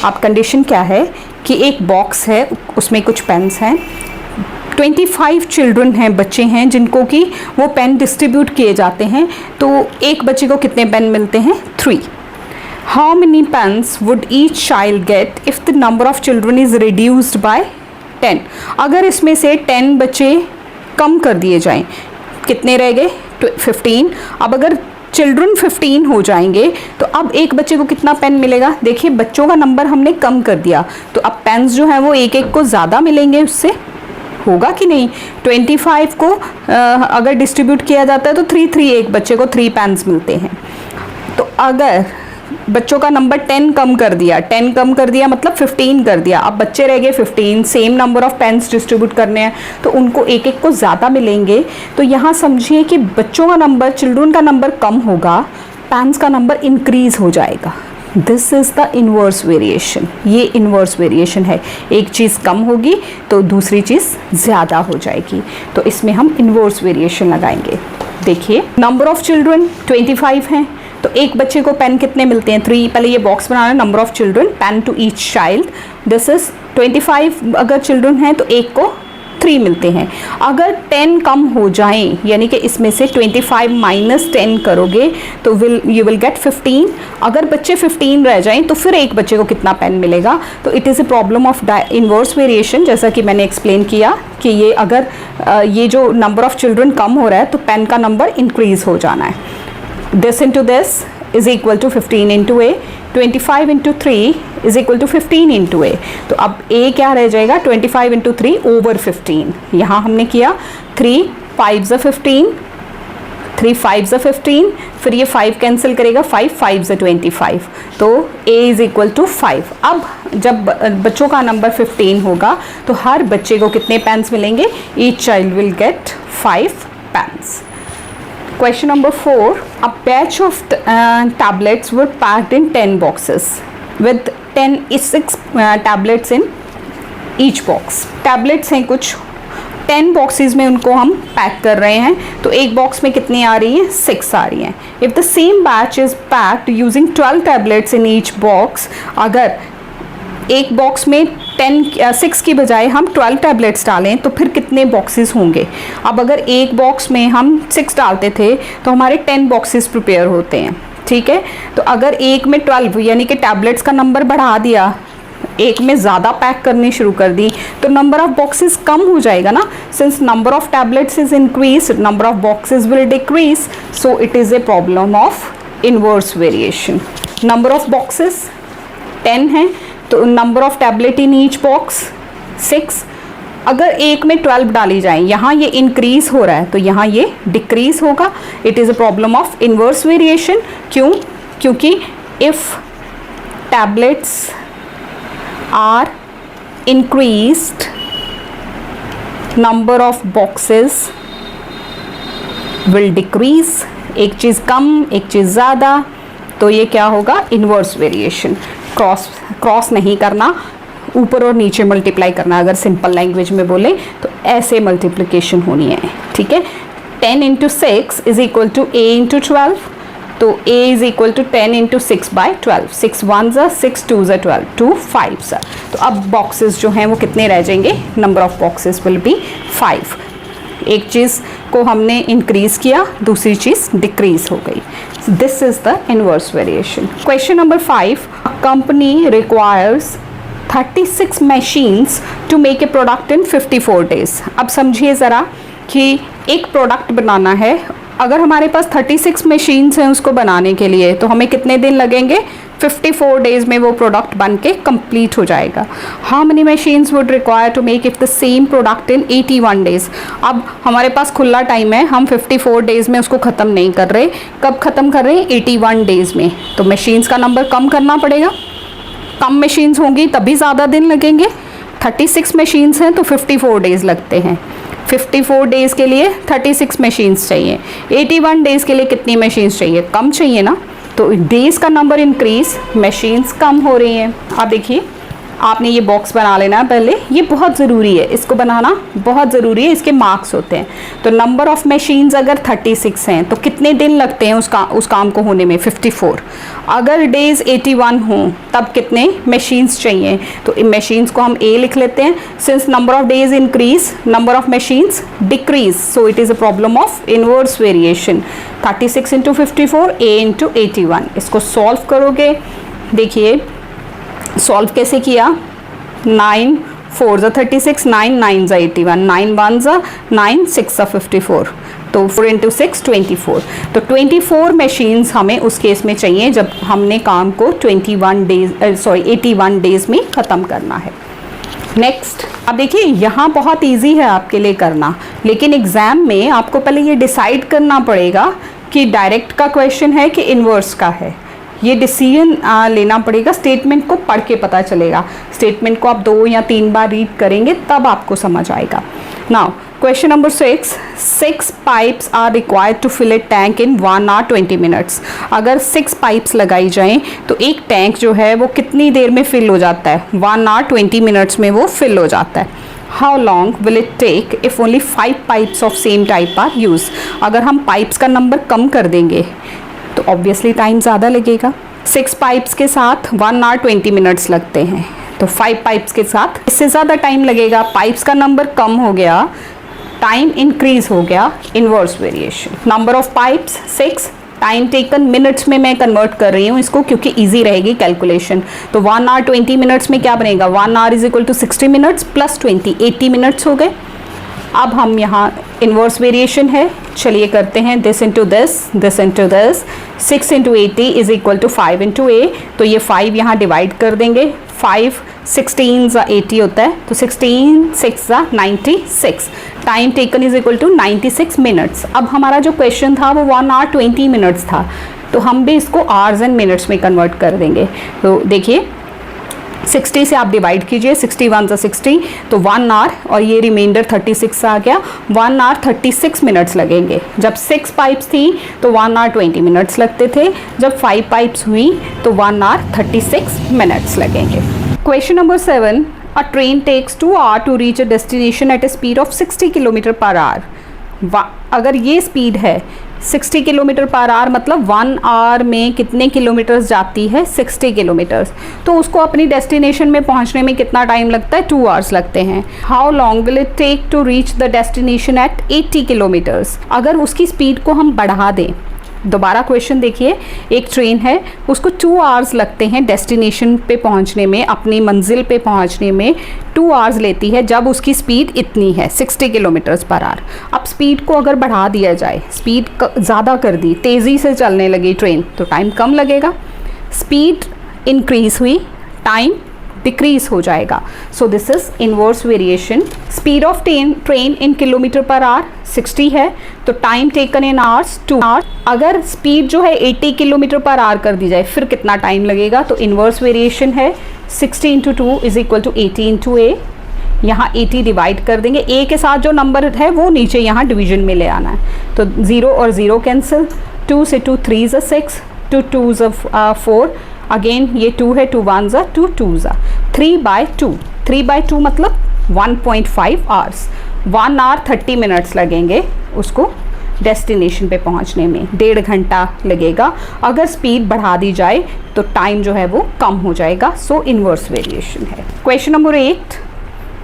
अब कंडीशन क्या है कि एक बॉक्स है उसमें कुछ पेन्स हैं, 25 चिल्ड्रन हैं, बच्चे हैं जिनको कि वो पेन डिस्ट्रीब्यूट किए जाते हैं, तो एक बच्चे को कितने पेन मिलते हैं 3। How many pens would each child get if the number of children is reduced by 10। अगर इसमें से 10 बच्चे कम कर दिए जाएं, कितने रह गए 15। अब अगर चिल्ड्रन 15 हो जाएंगे तो अब एक बच्चे को कितना पेन मिलेगा, देखिए बच्चों का नंबर हमने कम कर दिया, तो अब पेन्स जो है वो एक एक को ज़्यादा मिलेंगे, उससे होगा कि नहीं। 25 को अगर डिस्ट्रीब्यूट किया जाता है तो 3 3 एक बच्चे को 3 पेन्स मिलते हैं, तो अगर बच्चों का नंबर 10 कम कर दिया, 10 कम कर दिया मतलब 15 कर दिया, अब बच्चे रह गए 15, same number of pens distribute करने हैं तो उनको एक एक को ज़्यादा मिलेंगे, तो यहाँ समझिए कि बच्चों का नंबर, चिल्ड्रन का नंबर कम होगा, पेन्स का नंबर इंक्रीज़ हो जाएगा। This is the inverse variation, ये इन्वर्स वेरिएशन है, एक चीज़ कम होगी तो दूसरी चीज़ ज़्यादा हो जाएगी, तो इसमें हम इन्वर्स वेरिएशन लगाएंगे। देखिए नंबर ऑफ चिल्ड्रन 25 हैं, तो एक बच्चे को पेन कितने मिलते हैं 3, पहले ये बॉक्स बनाना, number of children pen to each child, this is 25 अगर चिल्ड्रन हैं तो एक को 3 मिलते हैं। अगर 10 कम हो जाएं, यानी कि इसमें से 25 माइनस 10 करोगे तो यू विल गेट 15। अगर बच्चे 15 रह जाएं तो फिर एक बच्चे को कितना पेन मिलेगा, तो it is a problem of inverse variation, जैसा कि मैंने एक्सप्लेन किया कि ये अगर ये जो नंबर ऑफ चिल्ड्रन कम हो रहा है तो पेन का नंबर इंक्रीज़ हो जाना है। This into this is equal to 15 into A, 25 into 3 is equal to 15 into A. तो अब ए क्या रह जाएगा, 25 इंटू 3 ओवर 15। यहाँ हमने किया 3 5 15, 3 5 15, फिर ये 5 कैंसिल करेगा, 5 5 25, तो a इज इक्वल टू 5। अब जब बच्चों का नंबर 15 होगा तो हर बच्चे को कितने पेन्स मिलेंगे, each child will get 5 pens. Question number 4. A batch of tablets were packed in 10 boxes with 6 tablets in each box. Tablets हैं कुछ 10 boxes में उनको हम पैक कर रहे हैं, तो एक बॉक्स में कितनी आ रही हैं, 6 आ रही हैं। If the same batch is packed using 12 tablets in each box, अगर एक बॉक्स में 6 की बजाय हम 12 टैबलेट्स डालें तो फिर कितने बॉक्सेस होंगे। अब अगर एक बॉक्स में हम 6 डालते थे तो हमारे 10 बॉक्सेस प्रिपेयर होते हैं, ठीक है। तो अगर एक में 12 यानी कि टैबलेट्स का नंबर बढ़ा दिया, एक में ज़्यादा पैक करनी शुरू कर दी, तो नंबर ऑफ बॉक्सेस कम हो जाएगा ना। Since number of tablets is increase, number of boxes will decrease, so it is a problem of inverse variation. Number of boxes 10 हैं, तो number of tablet in each box 6। अगर एक में 12 डाली जाए, यहाँ ये इंक्रीज हो रहा है तो यहाँ ये डिक्रीज होगा। It is a problem of inverse variation. क्यों? क्योंकि if tablets are increased, number of boxes will decrease. एक चीज़ कम, एक चीज़ ज़्यादा, तो ये क्या होगा, इनवर्स वेरिएशन। क्रॉस नहीं करना, ऊपर और नीचे मल्टीप्लाई करना। अगर सिंपल लैंग्वेज में बोले तो ऐसे मल्टीप्लिकेशन होनी है, ठीक है। 10 into 6 is equal to a into 12, तो a is equal to 10 into 6 by 12। 6 1 6 2 12, 2 5। तो अब बॉक्सेस जो हैं वो कितने रह जाएंगे, number of boxes will be 5। एक चीज़ को हमने इंक्रीज किया, दूसरी चीज़ डिक्रीज हो गई। This is the inverse variation. Question number 5. A company requires 36 machines to make a product in 54 days. अब समझिए ज़रा कि एक प्रोडक्ट बनाना है, अगर हमारे पास 36 मशीन्स हैं उसको बनाने के लिए, तो हमें कितने दिन लगेंगे, 54 डेज में वो प्रोडक्ट बन के कंप्लीट हो जाएगा। How many machines would require to make if the same product in 81 days. अब हमारे पास खुला टाइम है, हम 54 डेज में उसको ख़त्म नहीं कर रहे। कब ख़त्म कर रहे हैं, 81 डेज में। तो मशीन्स का नंबर कम करना पड़ेगा, कम मशीन्स होंगी तभी ज़्यादा दिन लगेंगे। 36 मशीन्स हैं तो 54 डेज लगते हैं। 54 डेज़ के लिए 36 मशीन्स चाहिए, 81 डेज़ के लिए कितनी मशीन्स चाहिए, कम चाहिए ना। तो डेज़ का नंबर इंक्रीज, मशीन्स कम हो रही हैं। अब देखिए, आपने ये बॉक्स बना लेना है पहले, ये बहुत ज़रूरी है, इसको बनाना बहुत ज़रूरी है, इसके मार्क्स होते हैं। तो नंबर ऑफ़ मशीन्स अगर 36 हैं तो कितने दिन लगते हैं उस काम को होने में, 54। अगर डेज़ 81 हों तब कितने मशीन्स चाहिए, तो इन मशीन्स को हम ए लिख लेते हैं। Since number of days increase, number of machines decrease, so it is a problem of inverse variation. 36 into 54, A into 81। इसको सॉल्व करोगे, देखिए सॉल्व कैसे किया, 9 4 36, 9 9 81, 9 1 9 6 54, तो 4 इंटू 6 24। तो 24 मशीन्स हमें उस केस में चाहिए जब हमने काम को 81 डेज़ में ख़त्म करना है। नेक्स्ट, अब देखिए यहाँ बहुत इजी है आपके लिए करना, लेकिन एग्ज़ाम में आपको पहले ये डिसाइड करना पड़ेगा कि डायरेक्ट का क्वेश्चन है कि इन्वर्स का है। ये डिसीजन लेना पड़ेगा, स्टेटमेंट को पढ़ के पता चलेगा। स्टेटमेंट को आप 2 या 3 बार रीड करेंगे तब आपको समझ आएगा। Now question number 6 pipes are required to fill a tank in 1 hour 20 minutes। अगर 6 पाइप्स लगाई जाएं तो एक टैंक जो है वो कितनी देर में फिल हो जाता है, 1 hour 20 minutes में वो फिल हो जाता है। How long will it take if only 5 pipes of same type are use. अगर हम पाइप्स का नंबर कम कर देंगे तो ऑब्वियसली टाइम ज़्यादा लगेगा। 6 पाइप्स के साथ 1 hour 20 minutes लगते हैं, तो 5 पाइप्स के साथ इससे ज़्यादा टाइम लगेगा। पाइप्स का नंबर कम हो गया, टाइम इंक्रीज हो गया, inverse variation. Number of pipes 6, time taken minutes में मैं कन्वर्ट कर रही हूँ इसको क्योंकि इजी रहेगी कैलकुलेशन। तो 1 hour 20 minutes में क्या बनेगा, 1 hour इज equal to 60 minutes plus 20, 80 minutes हो गए। अब हम यहाँ इन्वर्स वेरिएशन है, चलिए करते हैं this into this 6 into 80 is equal to 5 into A. तो ये 5 यहाँ डिवाइड कर देंगे, 5 16 ज़ा 80 होता है, तो 16 6 ज़ा 96। Time taken is equal to 96 minutes. अब हमारा जो क्वेश्चन था वो 1 आवर 20 मिनट्स था, तो हम भी इसको आवर्स एंड मिनट्स में कन्वर्ट कर देंगे। तो देखिए 60 से आप डिवाइड कीजिए, 61 ज़ा 60, तो 1 आवर और ये रिमाइंडर 36 आ गया, 1 आवर 36 मिनट्स लगेंगे। जब 6 पाइप्स थी तो 1 आवर 20 मिनट्स लगते थे, जब 5 पाइप्स हुई तो 1 आवर 36 मिनट्स लगेंगे। Question number 7, a train takes 2 hour to reach a destination at a speed of 60 kilometre per hour. अगर ये स्पीड है 60 किलोमीटर पर आवर, मतलब 1 आवर में कितने किलोमीटर्स जाती है, 60 किलोमीटर्स, तो उसको अपनी डेस्टिनेशन में पहुंचने में कितना टाइम लगता है, 2 आवर्स लगते हैं। How long will it take to reach the destination at 80 kilometres. अगर उसकी स्पीड को हम बढ़ा दें, दोबारा क्वेश्चन देखिए, एक ट्रेन है उसको 2 आवर्स लगते हैं डेस्टिनेशन पे पहुंचने में, अपनी मंजिल पे पहुंचने में 2 आवर्स लेती है जब उसकी स्पीड इतनी है 60 किलोमीटर्स पर आवर। अब स्पीड को अगर बढ़ा दिया जाए, स्पीड ज़्यादा कर दी, तेज़ी से चलने लगी ट्रेन, तो टाइम कम लगेगा। स्पीड इंक्रीज हुई, टाइम डिक्रीज हो जाएगा। सो this is inverse variation. Speed of train in kilometre per our 60 है, तो time taken in hours 2 hours. अगर स्पीड जो है 80 किलोमीटर पर आवर कर दी जाए, फिर कितना टाइम लगेगा, तो इनवर्स वेरिएशन है 60 into 2 is equal to 80 into A. यहाँ 80 डिवाइड कर देंगे, ए के साथ जो नंबर है वो नीचे यहाँ डिवीजन में ले आना है, तो 0 और 0 कैंसिल, 2 से 2 3 ज़ा 6, 2 2 ज़ा 4, अगेन ये 2 है, 2 1 ज़ा 2 2 ज़ा 3/2, 3/2 मतलब 1.5 आवर्स, 1 आवर 30 मिनट्स लगेंगे उसको डेस्टिनेशन पे पहुंचने में, 1.5 घंटा लगेगा। अगर स्पीड बढ़ा दी जाए तो टाइम जो है वो कम हो जाएगा। सो इनवर्स वेरिएशन है। Question number 8,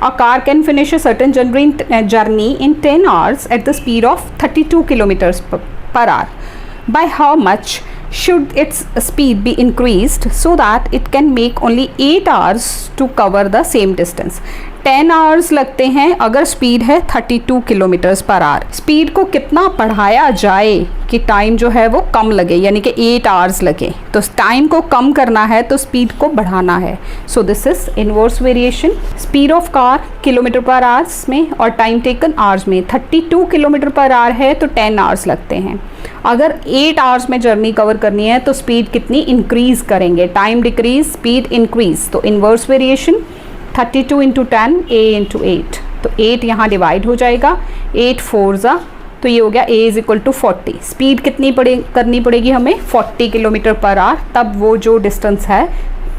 a car can finish a certain journey in 10 hours at the speed of 32 kilometres per hour. By how much should its speed be increased so that it can make only 8 hours to cover the same distance? 10 hours लगते हैं अगर speed है 32 kilometres per hour. Speed को कितना बढ़ाया जाए कि time जो है वो कम लगे, यानी कि 8 आवर्स लगे। तो टाइम को कम करना है तो स्पीड को बढ़ाना है। सो this is inverse variation. Speed of car kilometre पर आवर्स में और टाइम टेकन आवर्स में। 32 किलोमीटर पर आवर है तो 10 आवर्स लगते हैं। अगर 8 आवर्स में जर्नी कवर करनी है तो स्पीड कितनी इंक्रीज करेंगे, टाइम डिक्रीज स्पीड इंक्रीज। तो inverse variation 32 into 10 a into 8, तो 8 यहाँ डिवाइड हो जाएगा, 8 4 ज़ा, तो ये हो गया a is equal to 40। Speed कितनी करनी पड़ेगी हमें, 40 किलोमीटर पर आवर, तब वो जो डिस्टेंस है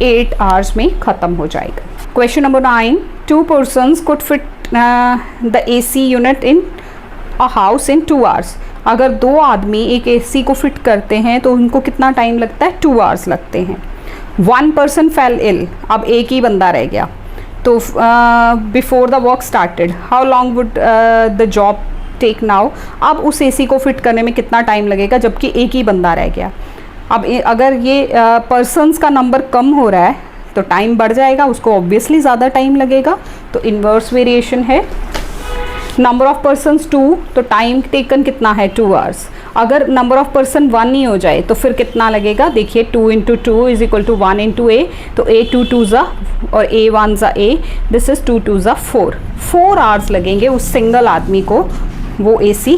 8 आवर्स में ख़त्म हो जाएगा। Question number 9, 2 persons could fit the AC unit in a house in 2 hours. अगर 2 आदमी एक AC को फिट करते हैं तो उनको कितना टाइम लगता है, 2 आवर्स लगते हैं। 1 पर्सन फेल इल, अब एक ही बंदा रह गया, तो before the work started how long would the job take now. अब उस AC को फिट करने में कितना टाइम लगेगा जबकि एक ही बंदा रह गया। अब अगर ये पर्सनस का नंबर कम हो रहा है तो टाइम बढ़ जाएगा, उसको ऑब्वियसली ज़्यादा टाइम लगेगा। तो इनवर्स वेरिएशन है। नंबर ऑफ पर्सनस 2, तो टाइम टेकन कितना है, 2 आवर्स। अगर नंबर ऑफ पर्सन 1 ही हो जाए तो फिर कितना लगेगा, देखिए 2 into 2 is equal to 1 into A, तो a 2 2 ज़ा और a 1 ज़ा a, दिस इज 2 2 ज़ा 4 आवर्स लगेंगे उस सिंगल आदमी को वो AC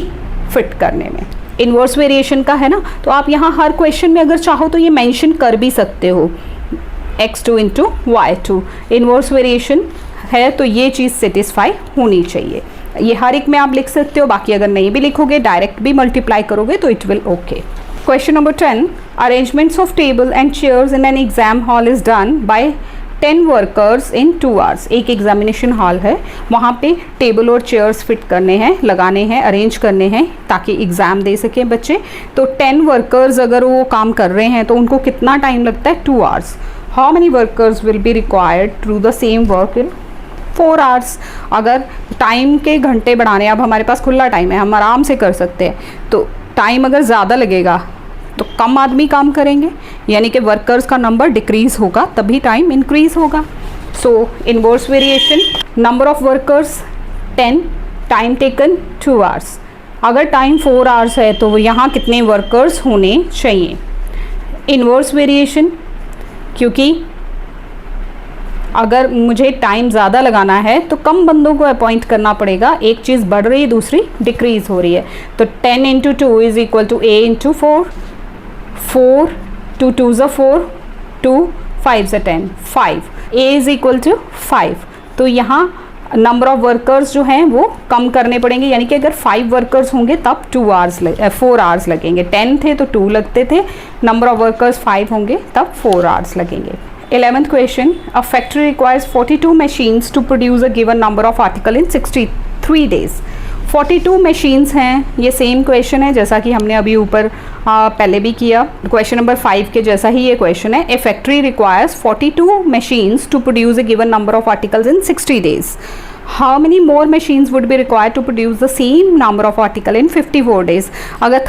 फिट करने में। इनवर्स वेरिएशन का है ना, तो आप यहाँ हर क्वेश्चन में अगर चाहो तो ये मेंशन कर भी सकते हो, x2 into y2 inverse variation है, तो ये चीज़ सेटिस्फाई होनी चाहिए। ये हर एक में आप लिख सकते हो, बाकी अगर नहीं भी लिखोगे डायरेक्ट भी मल्टीप्लाई करोगे तो it will okay. Question number 10, arrangements of table and chairs in an exam hall is done by 10 workers in 2 hours. एक एग्जामिनेशन हॉल है, वहाँ पे टेबल और चेयर्स फिट करने हैं, लगाने हैं, अरेंज करने हैं ताकि एग्ज़ाम दे सकें बच्चे। तो 10 वर्कर्स अगर वो काम कर रहे हैं तो उनको कितना टाइम लगता है, 2 hours. How many workers will be required to do the same work in 4 hours. अगर टाइम के घंटे बढ़ाने, अब हमारे पास खुला टाइम है, हम आराम से कर सकते हैं, तो टाइम अगर ज़्यादा लगेगा तो कम आदमी काम करेंगे, यानी कि वर्कर्स का नंबर डिक्रीज़ होगा तभी टाइम इंक्रीज़ होगा। सो inverse variation, number of workers 10, time taken 2 hours. अगर टाइम 4 आवर्स है तो यहाँ कितने वर्कर्स होने चाहिए। इन्वर्स वेरिएशन, क्योंकि अगर मुझे टाइम ज़्यादा लगाना है तो कम बंदों को अपॉइंट करना पड़ेगा, एक चीज़ बढ़ रही है दूसरी डिक्रीज़ हो रही है। तो 10 × 2 इज़ इक्वल टू A × 4, 4 2 2 ज़ा 4, 2 5 ज़ा 10, 5, A इज़ इक्वल टू 5। तो यहाँ नंबर ऑफ़ वर्कर्स जो हैं वो कम करने पड़ेंगे, यानी कि अगर 5 वर्कर्स होंगे तब 4 आवर्स लगेंगे। 10 थे तो 2 लगते थे, नंबर ऑफ़ वर्कर्स 5 होंगे तब 4 आवर्स लगेंगे। 11th question, a factory requires 42 machines to produce a given number of article in 63 days। 42 machines हैं, ये सेम क्वेश्चन है जैसा कि हमने अभी ऊपर पहले भी किया। क्वेश्चन नंबर 5 के जैसा ही ये क्वेश्चन है। A factory requires 42 machines to produce a given number of articles in 60 days। How many more machines would be required to produce the same number of article in 54 days। अगर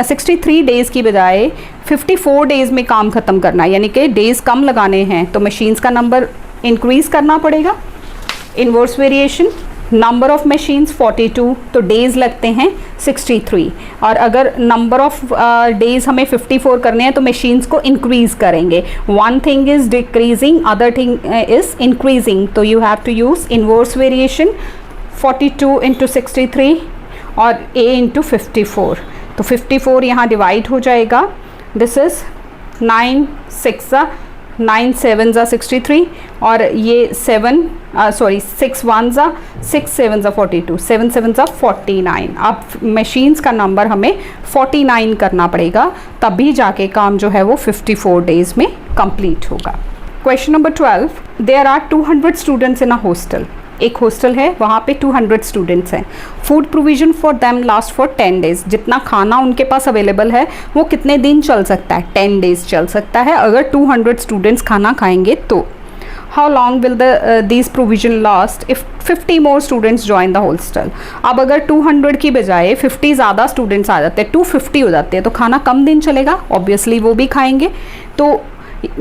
63 days की बजाय 54 days में काम ख़त्म करना है, यानी कि डेज़ कम लगाने हैं, तो मशीन्स का नंबर इंक्रीज़ करना पड़ेगा। Inverse variation, number of machines 42 तो डेज़ लगते हैं 63, और अगर नंबर ऑफ़ डेज़ हमें 54 करने हैं तो मशीन्स को इंक्रीज़ करेंगे। One thing is decreasing, other thing is increasing, तो you have to use inverse variation. 42 × 63 और A × 54, तो 54 यहाँ डिवाइड हो जाएगा। दिस इज़ 9 7 ज़ा 63, और ये 6 1 ज़ा 6 7 ज़ा 42, 7 7 ज़ा 49। अब मशीन्स का नंबर हमें 49 करना पड़ेगा, तभी जाके काम जो है वो 54 डेज़ में कंप्लीट होगा। Question number 12, there are 200 students in a hostel. एक हॉस्टल है, वहाँ पे 200 स्टूडेंट्स हैं। Food provision for them last for 10 days. जितना खाना उनके पास अवेलेबल है वो कितने दिन चल सकता है, 10 डेज़ चल सकता है अगर 200 स्टूडेंट्स खाना खाएंगे तो। How long will this provision last if 50 more students join the hostel. अब अगर 200 की बजाय 50 ज़्यादा स्टूडेंट्स आ जाते हैं, 250 हो जाते हैं, तो खाना कम दिन चलेगा, ऑब्वियसली वो भी खाएंगे, तो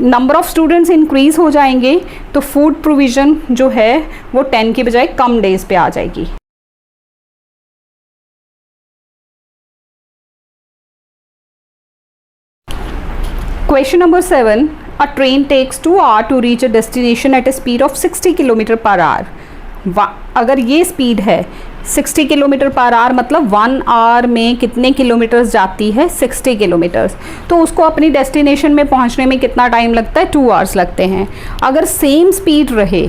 नंबर ऑफ़ स्टूडेंट्स इंक्रीज़ हो जाएंगे, तो फूड प्रोविज़न जो है वो 10 की बजाय कम डेज़ पे आ जाएगी। Question number 7, a train takes 2 hours to reach a destination at a speed of 60 kilometre per hour. अगर ये स्पीड है 60 किलोमीटर पर आवर, मतलब 1 आवर में कितने किलोमीटर्स जाती है, 60 किलोमीटर्स, तो उसको अपनी डेस्टिनेशन में पहुंचने में कितना टाइम लगता है, 2 आवर्स लगते हैं। अगर सेम स्पीड रहे,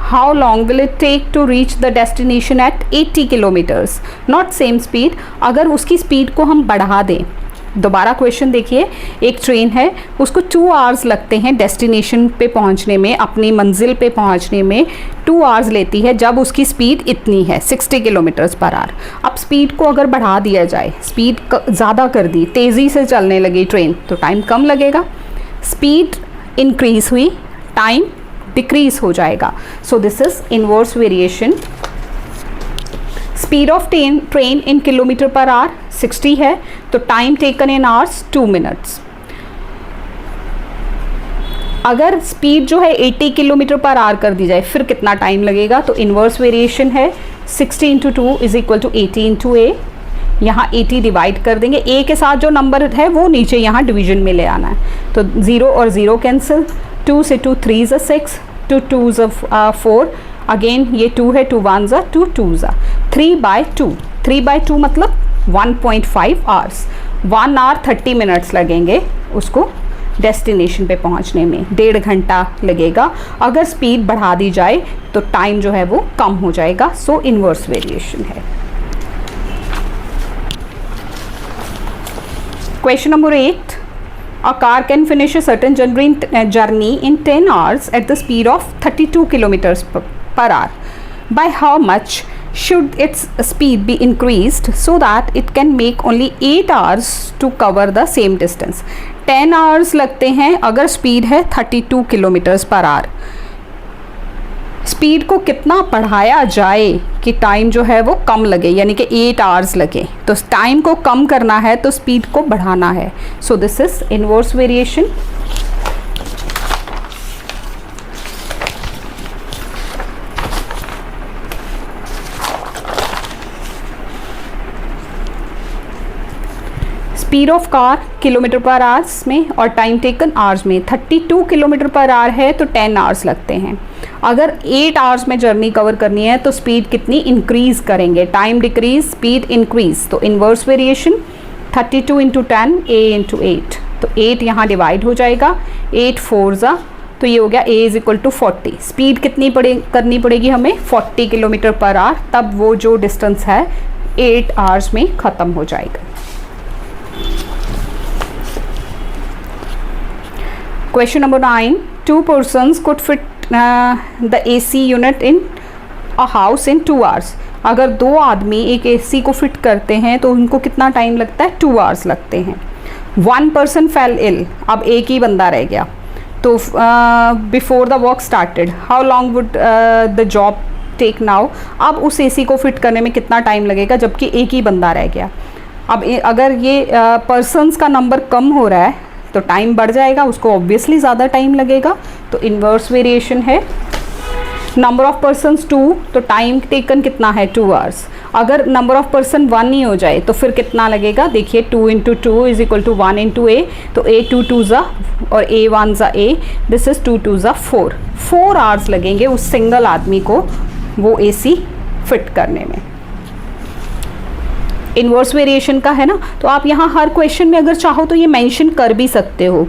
how long will it take to reach the destination at 80 kilometres. Not same speed, अगर उसकी स्पीड को हम बढ़ा दें। दोबारा क्वेश्चन देखिए, एक ट्रेन है, उसको 2 आवर्स लगते हैं डेस्टिनेशन पे पहुंचने में, अपनी मंजिल पे पहुंचने में 2 आवर्स लेती है जब उसकी स्पीड इतनी है 60 किलोमीटर्स पर आवर। अब स्पीड को अगर बढ़ा दिया जाए, स्पीड ज़्यादा कर दी, तेज़ी से चलने लगी ट्रेन, तो टाइम कम लगेगा। स्पीड इंक्रीज़ हुई, टाइम डिक्रीज़ हो जाएगा। So this is inverse variation. Speed of train in kilometre per our 60 है, तो time taken in hours 2 minutes. अगर स्पीड जो है 80 किलोमीटर पर आवर कर दी जाए, फिर कितना टाइम लगेगा, तो इन्वर्स वेरिएशन है 60 × 2 इज़ इक्वल टू 80 × A। यहाँ 80 डिवाइड कर देंगे, A के साथ जो नंबर है वो नीचे यहाँ डिवीजन में ले आना है, तो 0 और 0 कैंसिल, 2 से 2 3 ज़ा 6, 2 2 ज़ा 4, अगेन ये 2 है, 2 1 ज़ा 2 2 ज़ा 3/2। 3/2 मतलब 1.5 आवर्स। 1 आवर 30 मिनट्स लगेंगे उसको डेस्टिनेशन पे पहुंचने में, 1.5 घंटा लगेगा। अगर स्पीड बढ़ा दी जाए तो टाइम जो है वो कम हो जाएगा। सो इन्वर्स वेरिएशन है। Question number 8, a car can finish a certain journey in 10 hours at the speed of 32 kilometers per hour. By how much should its speed be increased so that it can make only 8 hours to cover the same distance? 10 hours लगते हैं अगर speed है 32 kilometres per hour. Speed को कितना बढ़ाया जाए कि time जो है वो कम लगे, यानी कि 8 आवर्स लगे। तो टाइम को कम करना है तो स्पीड को बढ़ाना है। सो this is inverse variation. Speed of car kilometre पर आवर्स में और टाइम टेकन आवर्स में। 32 किलोमीटर पर आवर है तो 10 आवर्स लगते हैं। अगर 8 आवर्स में जर्नी कवर करनी है तो स्पीड कितनी इंक्रीज करेंगे, टाइम डिक्रीज स्पीड इंक्रीज। तो inverse variation 32 into 10 a into 8, तो 8 यहाँ डिवाइड हो जाएगा, 8 4 ज़ा, तो ये हो गया a is equal to 40। Speed कितनी करनी पड़ेगी हमें, 40 किलोमीटर पर आवर, तब वो जो डिस्टेंस है 8 आवर्स में ख़त्म हो जाएगा। Question number 9, 2 persons could fit the AC unit in a house in 2 hours। अगर 2 आदमी एक AC को फिट करते हैं तो उनको कितना टाइम लगता है, 2 आवर्स लगते हैं। 1 person fell ill, अब एक ही बंदा रह गया, तो before the work started how long would the job take now. अब उस AC को फिट करने में कितना टाइम लगेगा जबकि एक ही बंदा रह गया। अब अगर ये पर्सनस का नंबर कम हो रहा है तो टाइम बढ़ जाएगा, उसको ऑब्वियसली ज़्यादा टाइम लगेगा। तो इन्वर्स वेरिएशन है नंबर ऑफ पर्सनस 2, तो टाइम टेकन कितना है 2 आवर्स। अगर नंबर ऑफ पर्सन 1 ही हो जाए तो फिर कितना लगेगा, देखिए 2 into 2 is equal to 1 into A, तो a 2 2 ज़ा और a 1 ज़ा a, दिस इज़ 2 2 ज़ा 4 आवर्स लगेंगे उस सिंगल आदमी को वो AC फिट करने में। इन्वर्स वेरिएशन का है ना, तो आप यहाँ हर क्वेश्चन में अगर चाहो तो ये मेंशन कर भी सकते हो,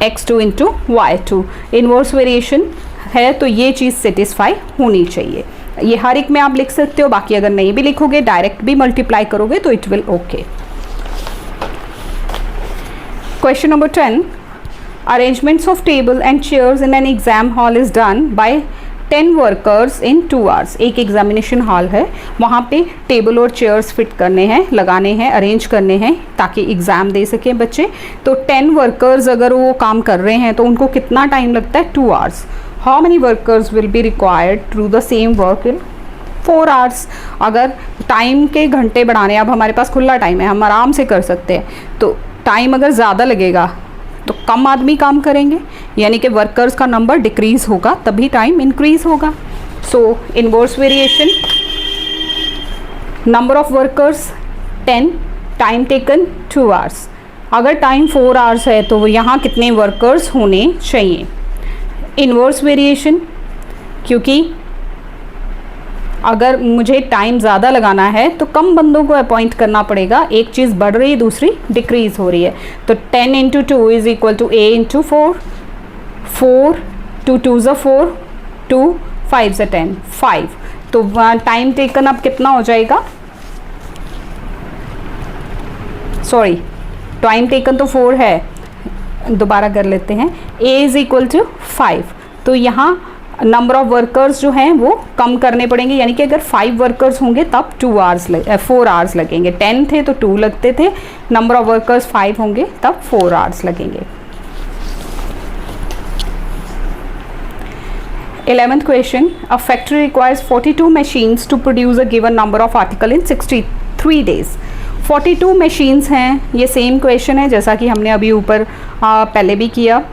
x2 into y2 inverse variation है, तो ये चीज़ सेटिस्फाई होनी चाहिए। ये हर एक में आप लिख सकते हो, बाकी अगर नहीं भी लिखोगे डायरेक्ट भी मल्टीप्लाई करोगे तो it will okay. Question number 10, arrangements of table and chairs in an exam hall is done by 10 workers in 2 hours. एक एग्जामिनेशन हॉल है, वहाँ पे टेबल और चेयर्स फिट करने हैं, लगाने हैं, अरेंज करने हैं ताकि एग्ज़ाम दे सकें बच्चे। तो 10 वर्कर्स अगर वो काम कर रहे हैं तो उनको कितना टाइम लगता है, 2 hours. How many workers will be required to the same work in 4 hours. अगर टाइम के घंटे बढ़ाने, अब हमारे पास खुला टाइम है, हम आराम से कर सकते हैं, तो टाइम अगर ज़्यादा लगेगा तो कम आदमी काम करेंगे, यानी कि वर्कर्स का नंबर डिक्रीज़ होगा तभी टाइम इंक्रीज़ होगा। So inverse variation number of workers 10, time taken 2 hours. अगर टाइम 4 आवर्स है तो यहाँ कितने वर्कर्स होने चाहिए। इन्वर्स वेरिएशन, क्योंकि अगर मुझे टाइम ज़्यादा लगाना है तो कम बंदों को अपॉइंट करना पड़ेगा, एक चीज़ बढ़ रही है दूसरी डिक्रीज़ हो रही है। तो 10 into 2 is equal to a into 4, 4 2 2 ज़ा 4, 2 5 ज़ा 10, 5। तो टाइम टेकन अब कितना हो जाएगा, सॉरी टाइम टेकन तो 4 है, दोबारा कर लेते हैं, a इज़ इक्वल टू 5। तो यहाँ नंबर ऑफ वर्कर्स जो हैं वो कम करने पड़ेंगे, यानी कि अगर 5 वर्कर्स होंगे तब 4 आवर्स लगेंगे। 10 थे तो 2 लगते थे, नंबर ऑफ वर्कर्स 5 होंगे तब 4 आवर्स लगेंगे। 11th question, a factory requires 42 machines to produce a given number of article in 63 days. 42 machines हैं, ये सेम क्वेश्चन है जैसा कि हमने अभी ऊपर पहले भी किया।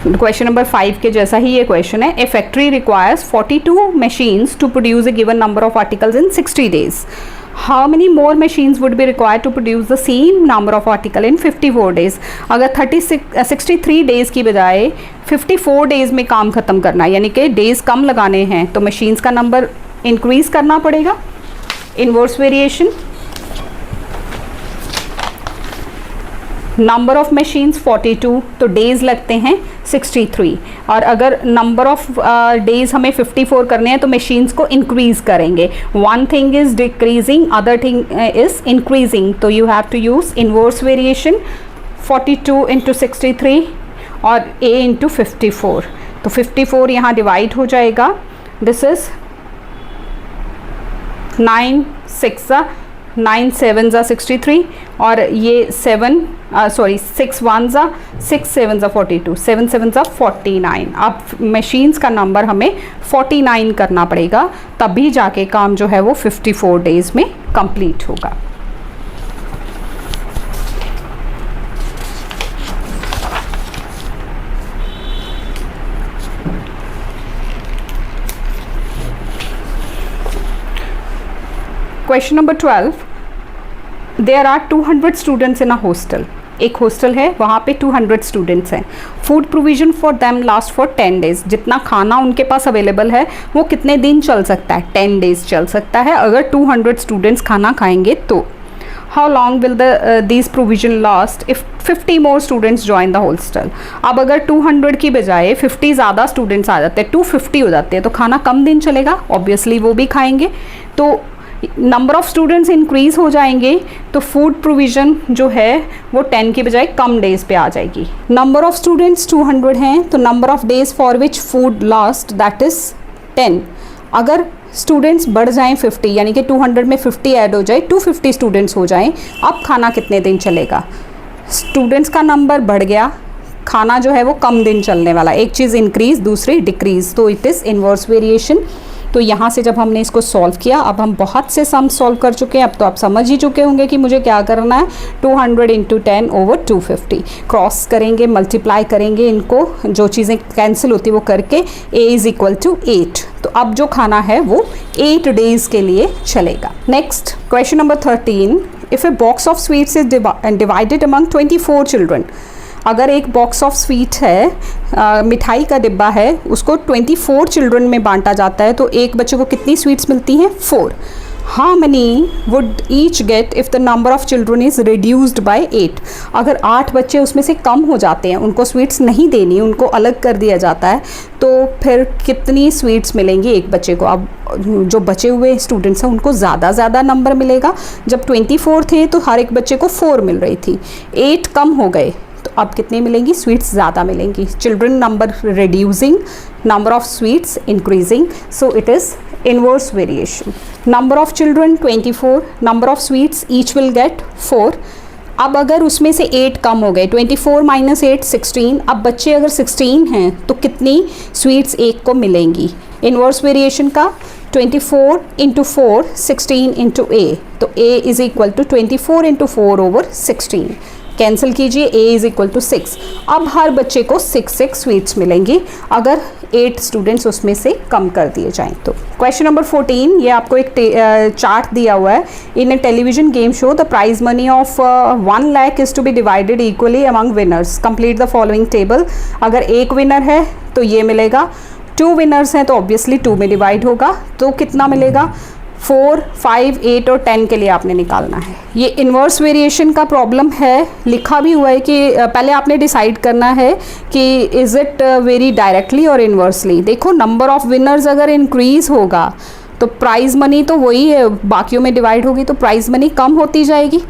क्वेश्चन नंबर 5 के जैसा ही ये क्वेश्चन है। A factory requires 42 machines to produce a given number of articles in 60 days. How many more machines would be required to produce the same number of article in 54 days. अगर 63 days की बजाय 54 days में काम ख़त्म करना है, यानी कि डेज कम लगाने हैं, तो मशीन्स का नंबर इंक्रीज़ करना पड़ेगा। Inverse variation, number of machines 42 तो डेज लगते हैं 63, और अगर नंबर ऑफ डेज हमें 54 करने हैं तो मशीन्स को इंक्रीज़ करेंगे। One thing is decreasing, other thing is increasing, तो you have to use inverse variation 42 into 63 और a इंटू 54। तो 54 यहाँ डिवाइड हो जाएगा, दिस इज़ 9 6 9 7 ज़ा 63 और ये 6 1 ज़ा 6 7 ज़ा 42, 7 7 ज़ा 49। अब मशीन्स का नंबर हमें 49 करना पड़ेगा, तभी जाके काम जो है वो 54 डेज़ में कंप्लीट होगा। Question number 12, there are 200 students in a hostel. एक हॉस्टल है, वहाँ पे 200 स्टूडेंट्स हैं। Food provision for them last for 10 days. जितना खाना उनके पास अवेलेबल है वो कितने दिन चल सकता है? 10 डेज चल सकता है अगर 200 स्टूडेंट्स खाना खाएंगे तो। How long will this provision last if 50 more students join the hostel. अब अगर 200 की बजाय 50 ज़्यादा स्टूडेंट्स आ जाते हैं, 250 हो जाते हैं, तो खाना कम दिन चलेगा, ऑब्वियसली वो भी खाएंगे। तो नंबर ऑफ़ स्टूडेंट्स इंक्रीज़ हो जाएंगे तो फूड प्रोविज़न जो है वो 10 की बजाय कम डेज़ पे आ जाएगी। नंबर ऑफ़ स्टूडेंट्स 200 हैं तो number of days for which food last that is 10। अगर स्टूडेंट्स बढ़ जाएं 50, यानी कि 200 में 50 ऐड हो जाए, 250 स्टूडेंट्स हो जाएं, अब खाना कितने दिन चलेगा? स्टूडेंट्स का नंबर बढ़ गया, खाना जो है वो कम दिन चलने वाला। एक चीज़ इंक्रीज़, दूसरी डिक्रीज़, तो इट इज़ इन्वर्स वेरिएशन। तो यहाँ से जब हमने इसको सॉल्व किया, अब हम बहुत से सम सॉल्व कर चुके हैं, अब तो आप समझ ही चुके होंगे कि मुझे क्या करना है। 200 × 10 / 250 क्रॉस करेंगे, मल्टीप्लाई करेंगे, इनको जो चीज़ें कैंसिल होती वो करके a = 8। तो अब जो खाना है वो 8 डेज़ के लिए चलेगा। Next question number 13, if a box of sweets is divided among 24 children. अगर एक बॉक्स ऑफ स्वीट है, मिठाई का डिब्बा है, उसको 24 चिल्ड्रन में बांटा जाता है, तो एक बच्चे को कितनी स्वीट्स मिलती हैं? 4। How many would each gate if the number of children is reduced bye 8। अगर 8 बच्चे उसमें से कम हो जाते हैं, उनको स्वीट्स नहीं देनी, उनको अलग कर दिया जाता है, तो फिर कितनी स्वीट्स मिलेंगी एक बच्चे को? अब जो बचे हुए स्टूडेंट्स हैं उनको ज़्यादा नंबर मिलेगा। जब 24 थे तो हर एक बच्चे को 4 मिल रही थी, 8 कम हो गए तो अब कितनी मिलेंगी? स्वीट्स ज़्यादा मिलेंगी। Children number reducing, number of sweets increasing, so it is inverse variation. Number of children 24, number of sweets each will get 4। अब अगर उसमें से 8 कम हो गए, 24 - 8 16, अब बच्चे अगर 16 हैं तो कितनी स्वीट्स एक को मिलेंगी? इनवर्स वेरिएशन का 24 × 4 16 × a, तो a = 24 × 4 / 16। कैंसिल कीजिए, a = 6। अब हर बच्चे को 6 स्वीट्स मिलेंगी अगर 8 स्टूडेंट्स उसमें से कम कर दिए जाएं तो। क्वेश्चन नंबर 14, ये आपको एक चार्ट दिया हुआ है। In a television game show the prize money of 1 lakh is to be divided equally among winners. Complete the following table. अगर एक विनर है तो ये मिलेगा, 2 विनर्स हैं तो ऑब्वियसली 2 में डिवाइड होगा, तो कितना मिलेगा? 4, 5, 8 और 10 के लिए आपने निकालना है। ये इन्वर्स वेरिएशन का प्रॉब्लम है, लिखा भी हुआ है कि पहले आपने डिसाइड करना है कि इज़ इट वेरी डायरेक्टली और इन्वर्सली। देखो, नंबर ऑफ़ विनर्स अगर इंक्रीज़ होगा तो प्राइज़ मनी तो वही है, बाकियों में डिवाइड होगी तो प्राइज़ मनी कम होती जाएगी।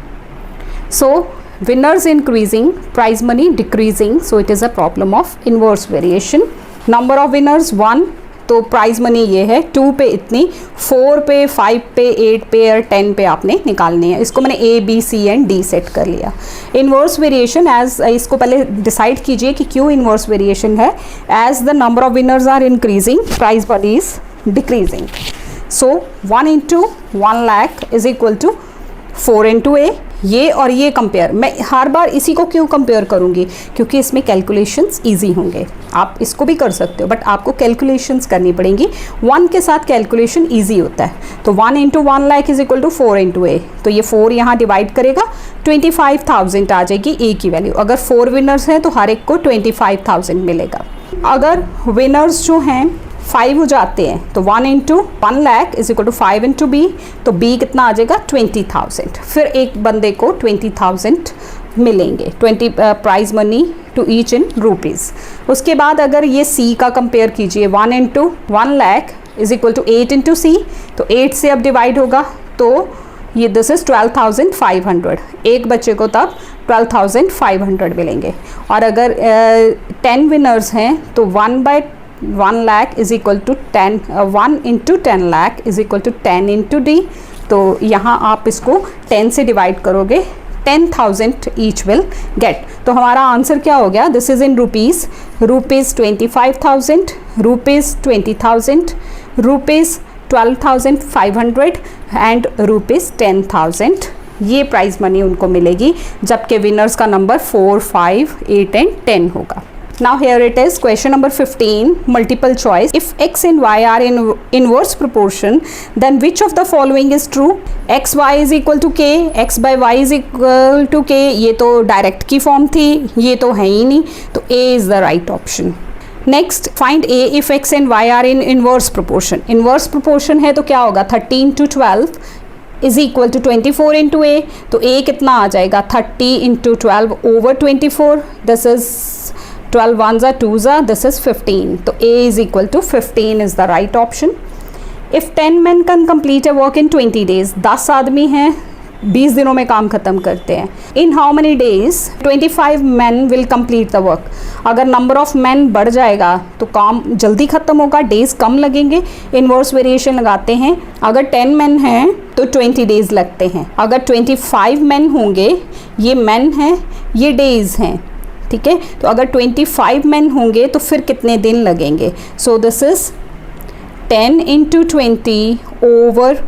So winners increasing, prize money decreasing, so it is a problem of inverse variation. Number of winners 1, तो प्राइज़ मनी ये है, 2 पे इतनी, 4 पे, 5 पे, 8 पे और 10 पे आपने निकालनी है। इसको मैंने A, B, C and D set कर लिया। इन्वर्स वेरिएशन एज, इसको पहले डिसाइड कीजिए कि क्यों इन्वर्स वेरिएशन है। As the number of winners are increasing, prize money is decreasing. So 1 × 1 lakh is equal to 4 × A। ये और ये कंपेयर, मैं हर बार इसी को क्यों कंपेयर करूँगी? क्योंकि इसमें कैलकुलेशंस इजी होंगे। आप इसको भी कर सकते हो बट आपको कैलकुलेशंस करनी पड़ेंगी। 1 के साथ कैलकुलेशन इजी होता है। तो 1 × 1 lakh is equal to 4 × A। तो ये 4 यहाँ डिवाइड करेगा, 25,000 आ जाएगी A की वैल्यू। अगर 4 विनर्स हैं तो हर एक को 25,000 मिलेगा। अगर विनर्स जो हैं 5 हो जाते हैं तो 1 × 1 lakh is equal to 5 × B, तो B कितना आ जाएगा? 20,000। फिर एक बंदे को 20,000 मिलेंगे, 20 prize money to each in rupees. उसके बाद अगर ये C का कंपेयर कीजिए, 1 × 1 lakh is equal to 8 × C, तो 8 से अब डिवाइड होगा तो ये दिस इज़ 12,500। एक बच्चे को तब 12,500 मिलेंगे। और अगर 10 विनर्स हैं तो 1/1 lakh is equal to 10, 1 × 10 lakh is equal to 10 × D। तो यहाँ आप इसको 10 से डिवाइड करोगे, 10,000 ईच विल गेट। तो हमारा आंसर क्या हो गया? This is in rupees, rupees 25,000, rupees 20,000, rupees 12,500 and rupees 10,000। ये प्राइज़ मनी उनको मिलेगी, जबकि विनर्स का नंबर 4, 5, 8 एंड 10 होगा। Now here it is, question number 15, multiple choice. If x and y are in inverse proportion, then which of the following is true? x y is equal to k, x by y is equal to k. ये तो direct की form थी, ये तो है ही नहीं, तो A is the right option. Next फाइंड A if x and y are in inverse proportion. Inverse proportion है तो क्या होगा, 13 to 12 is equal to 24 into A. तो A कितना आ जाएगा, 30 into 12 over 24. This is 12 ones are 2s are, this is 15. तो A is equal to 15 is the right option. If 10 men can complete a work in 20 days, 10 आदमी हैं 20 दिनों में काम ख़त्म करते हैं. In how many days 25 men will complete the work. अगर नंबर ऑफ मैन बढ़ जाएगा तो काम जल्दी ख़त्म होगा, डेज कम लगेंगे. इनवर्स वेरिएशन लगाते हैं. अगर 10 मैन हैं तो 20 डेज लगते हैं. अगर 25 मैन होंगे, ये मैन हैं, ये डेज हैं, ठीक है. तो अगर 25 मैन होंगे तो फिर कितने दिन लगेंगे. So this is 10 into 20 over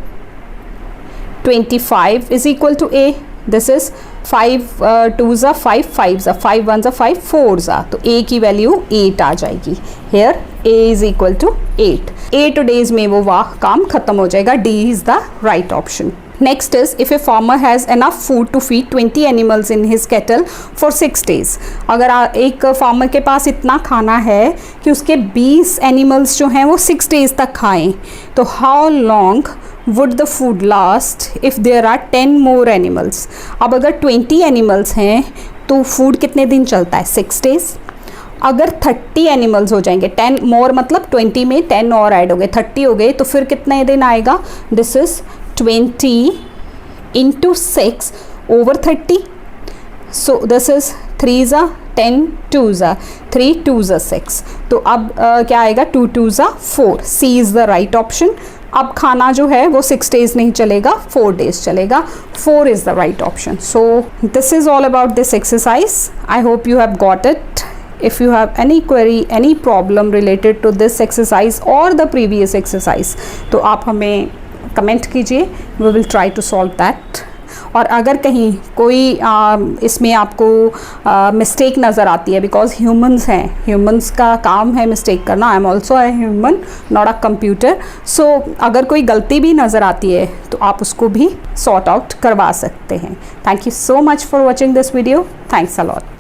25 is equal to A. This is 5 2s are 5 5s are 5 1s are 5 4s are. तो A की वैल्यू 8 आ जाएगी. Here A is equal to 8. 8 days में वो वाह काम खत्म हो जाएगा. D is the right option. Next is, if a farmer has enough food to feed 20 animals in his cattle for 6 days. अगर एक फार्मर के पास इतना खाना है कि उसके 20 एनिमल्स जो हैं वो 6 डेज तक खाएं, तो how long would the food last if there are 10 more animals? अब अगर 20 एनिमल्स हैं तो फूड कितने दिन चलता है, 6 डेज. अगर 30 एनिमल्स हो जाएंगे, 10 मोर मतलब 20 में 10 और ऐड हो गए, 30 हो गए, तो फिर कितने दिन आएगा. This is 20 into 6 over 30. So this is 3s are 10, 2s are 3, 2s are 6. तो अब क्या आएगा, 2 2s are 4. C is the right option. अब खाना जो है वो 6 days नहीं चलेगा, 4 days चलेगा. 4 is the right option. So this is all about this exercise. I hope you have got it. If you have any query, any problem related to this exercise or the previous exercise, तो आप हमें comment कीजिए. We will try to solve that. और अगर कहीं कोई इसमें आपको मिस्टेक नज़र आती है, बिकॉज ह्यूमंस हैं, ह्यूमंस का काम है मिस्टेक करना. I am also a human, not a computer. So अगर कोई गलती भी नज़र आती है तो आप उसको भी सॉर्ट आउट करवा सकते हैं. Thank you so much for watching this video. Thanks a lot.